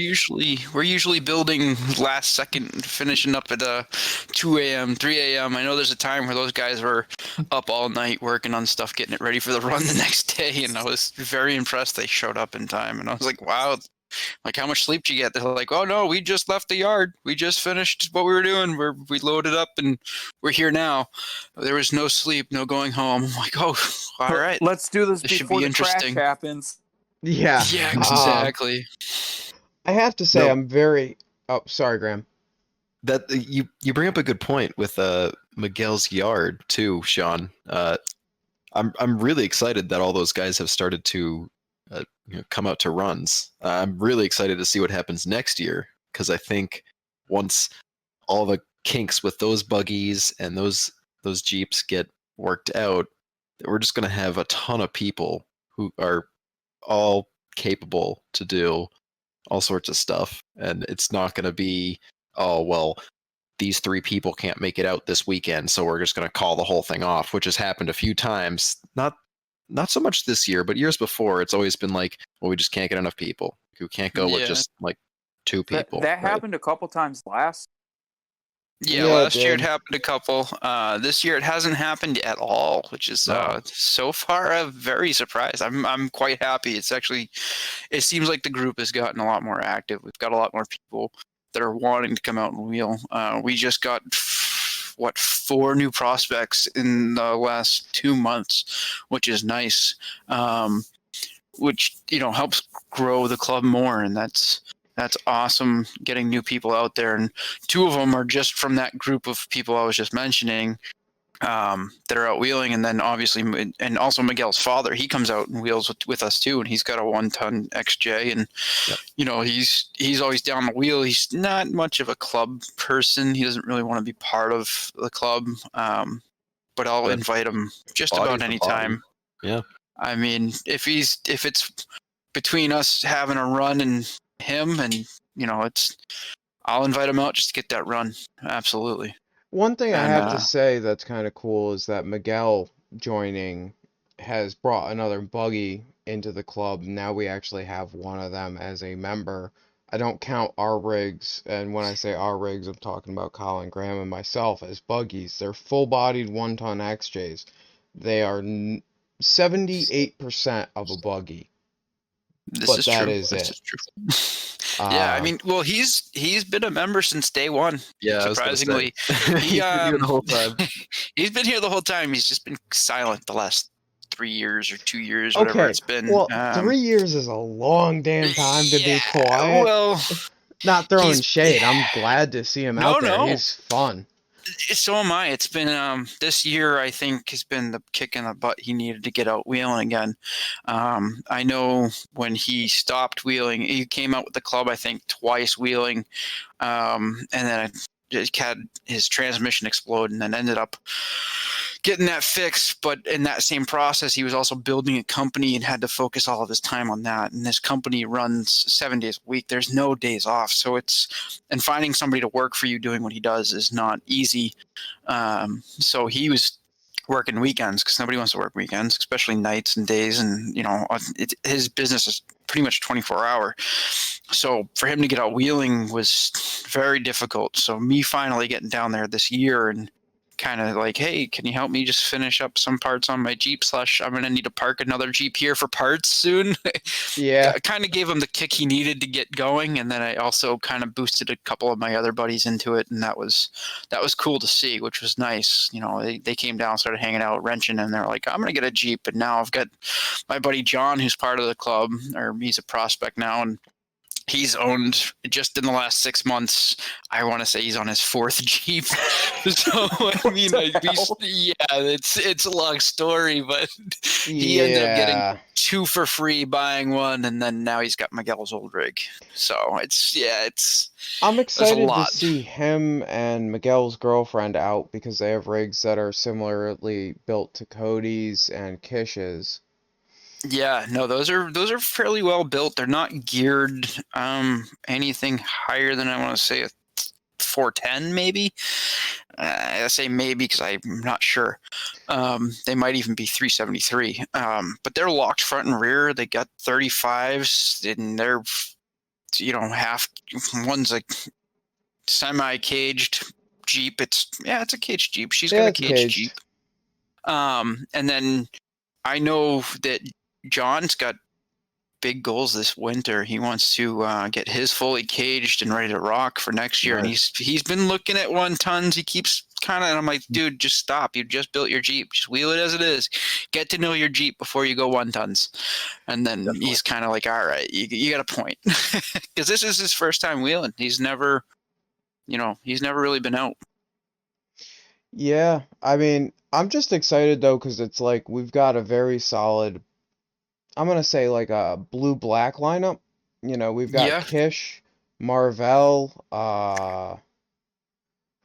usually building last second, finishing up at 2 a.m., 3 a.m. I know there's a time where those guys were up all night working on stuff, getting it ready for the run the next day, and I was very impressed they showed up in time. And I was like, wow, like, how much sleep did you get? They're like, oh no, we just left the yard. We just finished what we were doing. We loaded up and we're here now. There was no sleep, no going home. I'm like, oh, all right. Let's do this before the crash happens. Yeah. Yeah, exactly. I have to say, I'm very... Oh, sorry, Graham. That you bring up a good point with Miguel's yard too, Shawn. I'm really excited that all those guys have started to come out to runs. I'm really excited to see what happens next year, because I think once all the kinks with those buggies and those Jeeps get worked out, we're just going to have a ton of people who are all capable to do all sorts of stuff, and it's not going to be, oh well, these 3 people can't make it out this weekend, so we're just going to call the whole thing off, which has happened a few times. Not so much this year, but years before, it's always been like, well, we just can't get enough people. We can't go with just like 2 people. That happened a couple times last Yeah, Yeah, it last year it did. happened a couple. This year it hasn't happened at all, which is so far very surprised. I'm quite happy. It's actually, it seems like the group has gotten a lot more active. We've got a lot more people that are wanting to come out and wheel. We just got 4 new prospects in the last 2 months, which is nice. Which helps grow the club more, and that's awesome. Getting new people out there, and 2 of them are just from that group of people I was just mentioning that are out wheeling, and then obviously, and also Miguel's father. He comes out and wheels with us too, and he's got a 1-ton XJ, and he's always down the wheel. He's not much of a club person. He doesn't really want to be part of the club, but I'll invite him just about any time. Yeah. I mean, if it's between us having a run and him, and I'll invite him out just to get that run. Absolutely. One thing I And, have to say that's kind of cool is that Miguel joining has brought another buggy into the club. Now we actually have one of them as a member. I don't count our rigs, and when I say our rigs, I'm talking about Colin Graham and myself as buggies. They're full-bodied 1-ton XJs. They are 78% of a buggy. This is that true. is This it. is true. Yeah, I mean, well, he's been a member since day one. Yeah, surprisingly, he's been here the whole time. He's been here the whole time. He's just been silent the last 3 years or 2 years, whatever it's been. Well, 3 years is a long damn time to be quiet. Well, not throwing shade. I'm glad to see him out there. He's fun. So am I. It's been this year, I think, has been the kick in the butt he needed to get out wheeling again. I know when he stopped wheeling, he came out with the club, I think, twice wheeling, and then had his transmission explode, and then ended up getting that fixed. But in that same process, he was also building a company and had to focus all of his time on that. And this company runs 7 days a week. There's no days off. So and finding somebody to work for you doing what he does is not easy. So he was working weekends because nobody wants to work weekends, especially nights and days. And, his business is pretty much 24-hour. So for him to get out wheeling was very difficult. So me finally getting down there this year and kind of like, hey, can you help me just finish up some parts on my Jeep / I'm going to need to park another Jeep here for parts soon. Yeah. I kind of gave him the kick he needed to get going. And then I also kind of boosted a couple of my other buddies into it. And that was cool to see, which was nice. They came down, started hanging out, wrenching, and they're like, I'm going to get a Jeep. And now I've got my buddy John, who's part of the club, or he's a prospect now. And he's owned, just in the last 6 months, I want to say he's on his 4th Jeep. So I mean, it's a long story, but he ended up getting 2 for free, buying one, and then now he's got Miguel's old rig. So I'm excited to see him and Miguel's girlfriend out because they have rigs that are similarly built to Cody's and Kish's. Yeah, no, those are fairly well built. They're not geared anything higher than, I want to say, a 410 maybe. I say maybe because I'm not sure. They might even be 373. But they're locked front and rear. They got 35s, and they're half. One's a semi-caged Jeep. It's a caged Jeep. She's got a caged Jeep. And then I know that John's got big goals this winter. He wants to get his fully caged and ready to rock for next year. Right. And he's been looking at 1-tons. He keeps and I'm like, dude, just stop. You just built your Jeep. Just wheel it as it is. Get to know your Jeep before you go 1-tons. And then he's kind of like, all right, you got a point. Because this is his first time wheeling. He's never really been out. Yeah, I mean, I'm just excited though because it's like we've got a very solid, I'm gonna say like a blue-black lineup. We've got Kish, Marvell,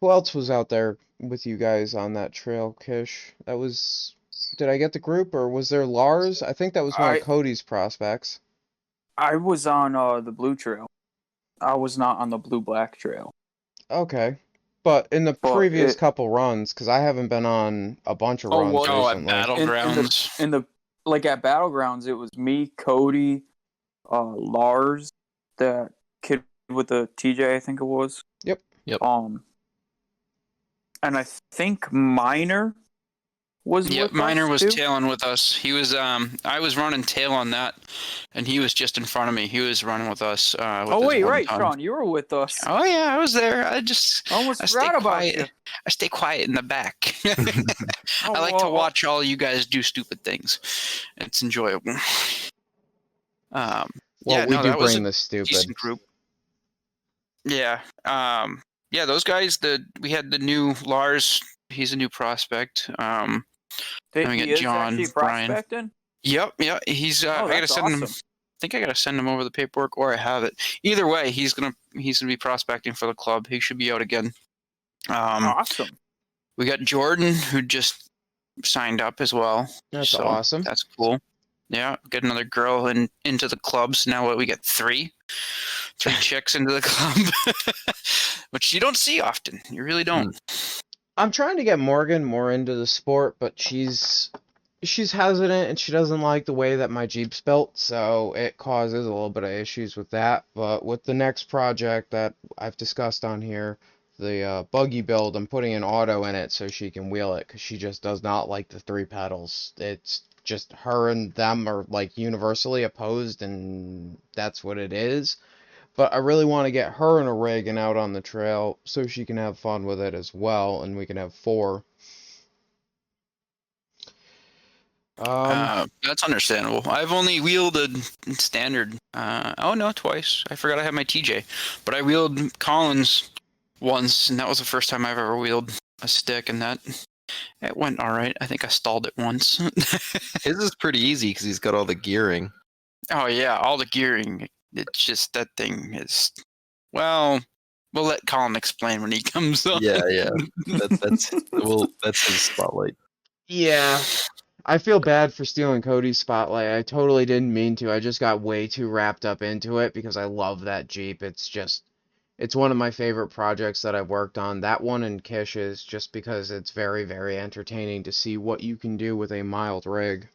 who else was out there with you guys on that trail, Kish? Did I get the group, or was there Lars? I think that was one of Cody's prospects. I was on the blue trail. I was not on the blue-black trail. Okay. But in the previous couple runs, because I haven't been on a bunch of runs recently. At Battlegrounds. At Battlegrounds, it was me, Cody, Lars, that kid with the TJ, I think it was. Yep. and I think Minor was Yep, with Miner us was too? tailing with us. He was I was running tail on that, and he was just in front of me. He was running with us with Oh his wait, one right, ton. Shawn, you were with us. Oh yeah, I was there. I Almost stay forgot about quiet. you. I stay quiet in the back. Oh, I like to watch all you guys do stupid things. It's enjoyable. Well, Yeah, we no, do that was a bring the stupid. decent group. Yeah. Yeah, those guys. We had the new Lars. He's a new prospect. Then we He got is John, actually Brian. prospecting? Yep. He's. I gotta that's send him. awesome. I think I gotta send him over the paperwork, or I have it. Either way, he's gonna be prospecting for the club. He should be out again. Awesome. We got Jordan, who just signed up as well. That's so awesome. That's cool. Yeah, get another girl into the club. So now we got three chicks into the club, which you don't see often. You really don't. I'm trying to get Morgan more into the sport, but she's hesitant and she doesn't like the way that my Jeep's built, so it causes a little bit of issues with that. But with the next project that I've discussed on here, the buggy build, I'm putting an auto in it so she can wheel it because she just does not like the 3 pedals. It's just her and them are like universally opposed, and that's what it is. But I really want to get her in a rig and out on the trail so she can have fun with it as well, and we can have 4. That's understandable. I've only wheeled a standard. Twice. I forgot I had my TJ, but I wheeled Collins once, and that was the first time I've ever wheeled a stick, and it went all right. I think I stalled it once. His is pretty easy because he's got all the gearing. Oh yeah, all the gearing. It's just that thing is. Well, we'll let Colin explain when he comes on. Yeah. That's his spotlight. Yeah. I feel bad for stealing Cody's spotlight. I totally didn't mean to. I just got way too wrapped up into it because I love that Jeep. It's one of my favorite projects that I've worked on. That one and Kish's, just because it's very, very entertaining to see what you can do with a mild rig.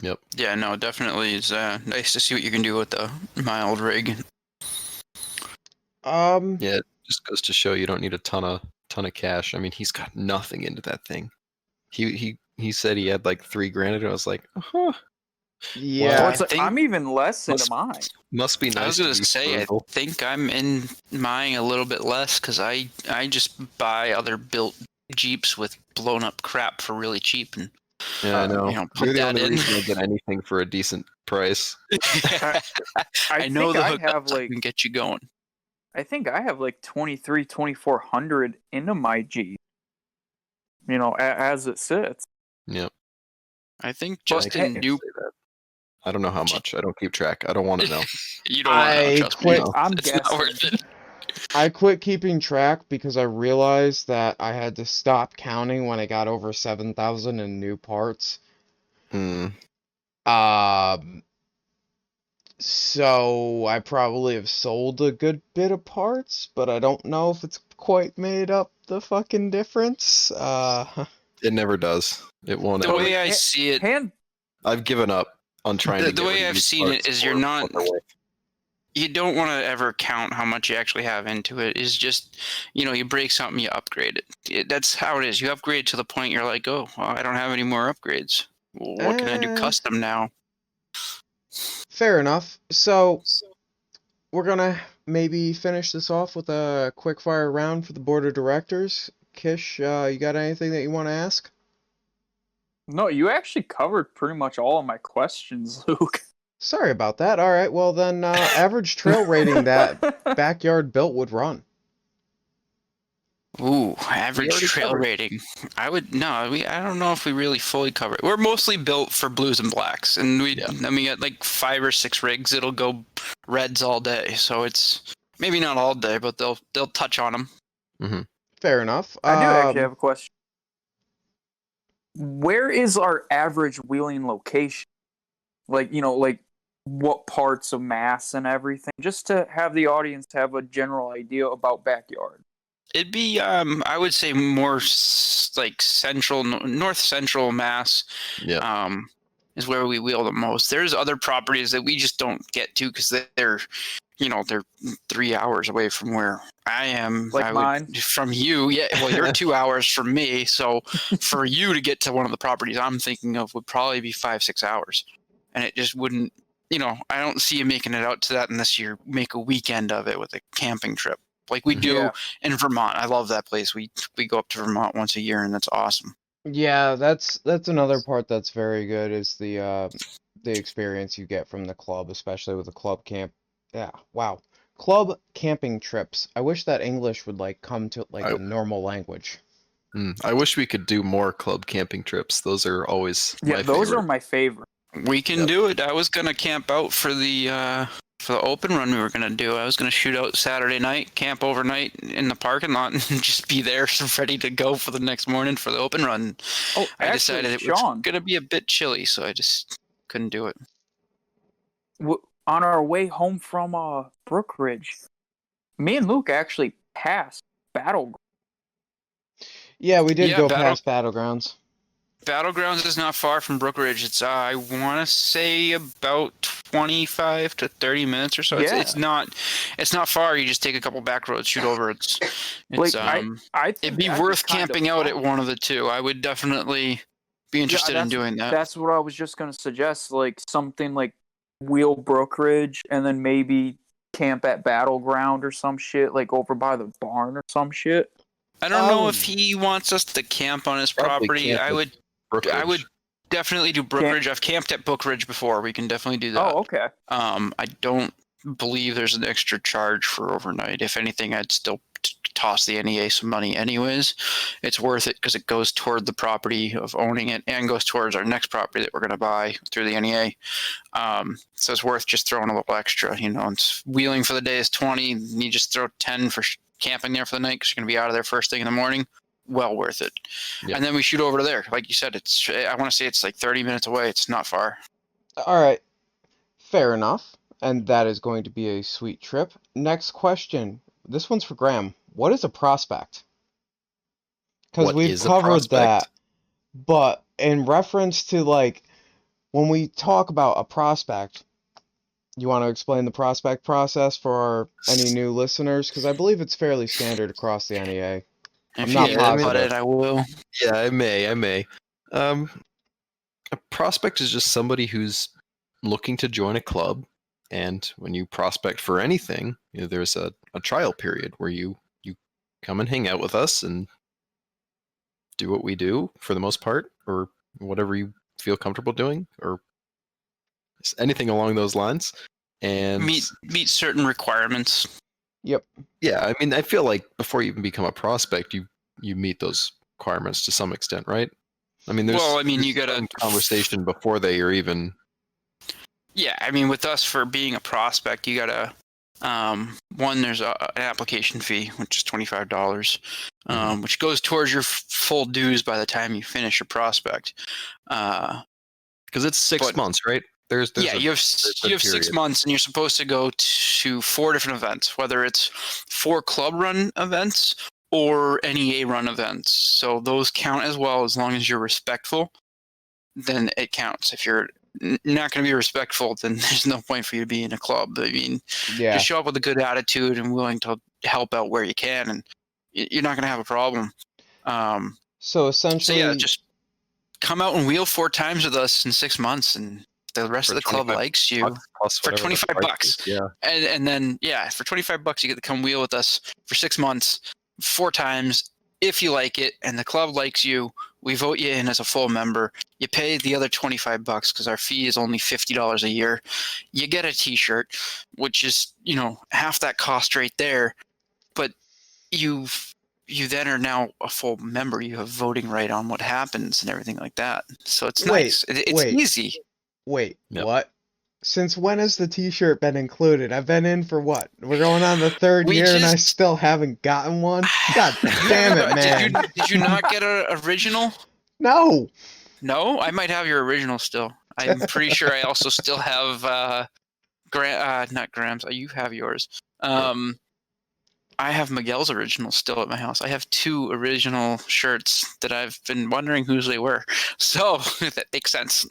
Yep. Yeah, no, definitely. It's nice to see what you can do with the mild rig. Yeah, it just goes to show you don't need a ton of cash. I mean, he's got nothing into that thing. He said he had like $3,000, and I was like, yeah. Well, I'm even less into mine. Must be nice. I was gonna say, frugal. I think I'm in mine a little bit less because I just buy other built Jeeps with blown up crap for really cheap, and yeah, I know. Put You're the that only in. reason I get anything for a decent price. I know the hookups have like can get you going. I think I have like 2400 into my Jeep. You know, as it sits. Yep. I think just in new. I don't know how much. I don't keep track. I don't want to know. You don't want to know. Trust me. I'm It's guessing. not worth it. I quit keeping track because I realized that I had to stop counting when I got over 7,000 in new parts. So I probably have sold a good bit of parts, but I don't know if it's quite made up the fucking difference. It never does. It won't. The way I see it, I've given up on trying to. The way I've seen it is you don't want to ever count how much you actually have into it. It's just, you break something, you upgrade it. That's how it is. You upgrade to the point you're like, oh, well, I don't have any more upgrades. Well, what can I do custom now? Fair enough. So we're gonna maybe finish this off with a quick fire round for the board of directors. Kish, you got anything that you want to ask? No, you actually covered pretty much all of my questions, Luke. Sorry about that. All right, well then, average trail rating that Backyard Built would run. Ooh, average trail rating. I don't know if we really fully cover it. We're mostly built for blues and blacks, and we got like 5 or 6 rigs. It'll go reds all day, so it's maybe not all day, but they'll touch on them. Mm-hmm. Fair enough. I do actually have a question. Where is our average wheeling location? Like, what parts of Mass and everything, just to have the audience have a general idea about Backyard. It'd be, I would say more like north central Mass. Yeah. is where we wheel the most. There's other properties that we just don't get to because they're 3 hours away from where I am. Like mine? From you, yeah. Well, you're 2 hours from me, so for you to get to one of the properties I'm thinking of would probably be 5-6 hours, and it just wouldn't. I don't see you making it out to that unless you make a weekend of it with a camping trip, like we do in Vermont. I love that place. We go up to Vermont once a year, and that's awesome. Yeah, that's another part that's very good is the experience you get from the club, especially with the club camp. Yeah, wow. Club camping trips. I wish that English would come to a normal language. I wish we could do more club camping trips. Those are always my those favorite. are my favorite. We can do it. I was gonna camp out for the open run we were gonna do. I was gonna shoot out Saturday night, camp overnight in the parking lot, and just be there ready to go for the next morning for the open run. Oh, I decided it was gonna be a bit chilly, so I just couldn't do it. On our way home from Brookridge, me and Luke actually passed Battlegrounds. Yeah, we did go past Battlegrounds. Battlegrounds is not far from Brookridge. It's I want to say about 25 to 30 minutes or so. Yeah. It's not far. You just take a couple back roads, shoot over. It's it'd be worth camping out at one of the two. I would definitely be interested in doing that. That's what I was just gonna suggest. Something like wheel Brookridge and then maybe camp at Battleground or some shit, over by the barn or some shit. I don't know if he wants us to camp on his property. I would definitely do Brookridge. I've camped at Brookridge before. We can definitely do that. Oh, okay. I don't believe there's an extra charge for overnight. If anything, I'd still toss the NEA some money anyways. It's worth it because it goes toward the property of owning it and goes towards our next property that we're going to buy through the NEA. So it's worth just throwing a little extra. It's wheeling for the day is 20. And you just throw 10 for camping there for the night because you're going to be out of there first thing in the morning. Well worth it. Yep. And then we shoot over to there. Like you said, I want to say it's 30 minutes away. It's not far. All right. Fair enough. And that is going to be a sweet trip. Next question. This one's for Graham. What is a prospect? Because we've covered that. But in reference to when we talk about a prospect, you want to explain the prospect process for any new listeners? Because I believe it's fairly standard across the NEA. If you about it, I will. Yeah, I may. A prospect is just somebody who's looking to join a club, and when you prospect for anything, there's a trial period where you come and hang out with us and do what we do for the most part, or whatever you feel comfortable doing, or anything along those lines, and meet certain requirements. Yep. Yeah, I feel like before you even become a prospect, you meet those requirements to some extent, right? You got a conversation before they are even. Yeah, with us for being a prospect, you gotta there's an application fee, which is $25, which goes towards your full dues by the time you finish your prospect. Because it's 6 months, right? You have 6 months, and you're supposed to go to 4 different events, whether it's 4 club run events or NEA run events. So those count as well, as long as you're respectful. Then it counts. If you're not going to be respectful, then there's no point for you to be in a club. Just show up with a good attitude and willing to help out where you can, and you're not going to have a problem. So essentially, just come out and wheel 4 times with us in 6 months, and the rest of the club likes you for $25. Yeah. And then, for $25, you get to come wheel with us for 6 months, 4 times. If you like it and the club likes you, we vote you in as a full member. You pay the other $25 because our fee is only $50 a year. You get a t-shirt, which is, half that cost right there. But you then are now a full member. You have voting right on what happens and everything like that. So it's nice. It's easy. Wait, what? Since when has the t-shirt been included? I've been in for what? We're going on the 3rd year and I still haven't gotten one? God damn it, man. Did you not get an original? No. No? I might have your original still. I'm pretty sure I also still have not Graham's. You have yours. I have Miguel's original still at my house. I have 2 original shirts that I've been wondering whose they were. So that makes sense.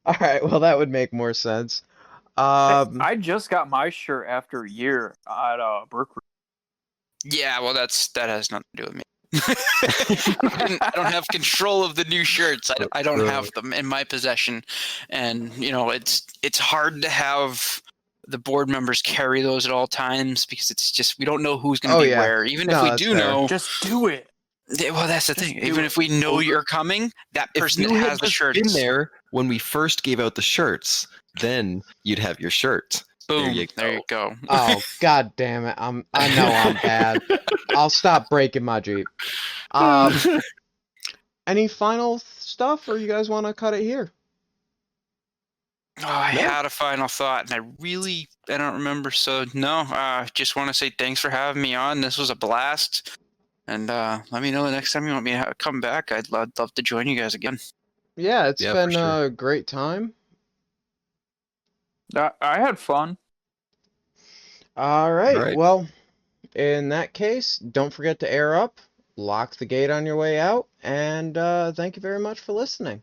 All right, well that would make more sense. I just got my shirt after a year at Berkeley. Yeah, well, that has nothing to do with me. I don't have control of the new shirts. I don't have them in my possession, and it's hard to have the board members carry those at all times because it's just we don't know who's going to be where. Even if we do know, just do it. Well, that's the thing. Even if we know you're coming, that person if that you has had the just shirts been there when we first gave out the shirts, then you'd have your shirt. Boom! There you go. Oh, god damn it! I know I'm bad. I'll stop breaking my Jeep. Any final stuff, or you guys want to cut it here? Oh, I had a final thought, and I don't remember. So no, just want to say thanks for having me on. This was a blast, and let me know the next time you want me to come back. I'd love to join you guys again. Yeah, it's been for sure. a great time. I had fun. All right. All right. Well, in that case, don't forget to air up, lock the gate on your way out, and thank you very much for listening.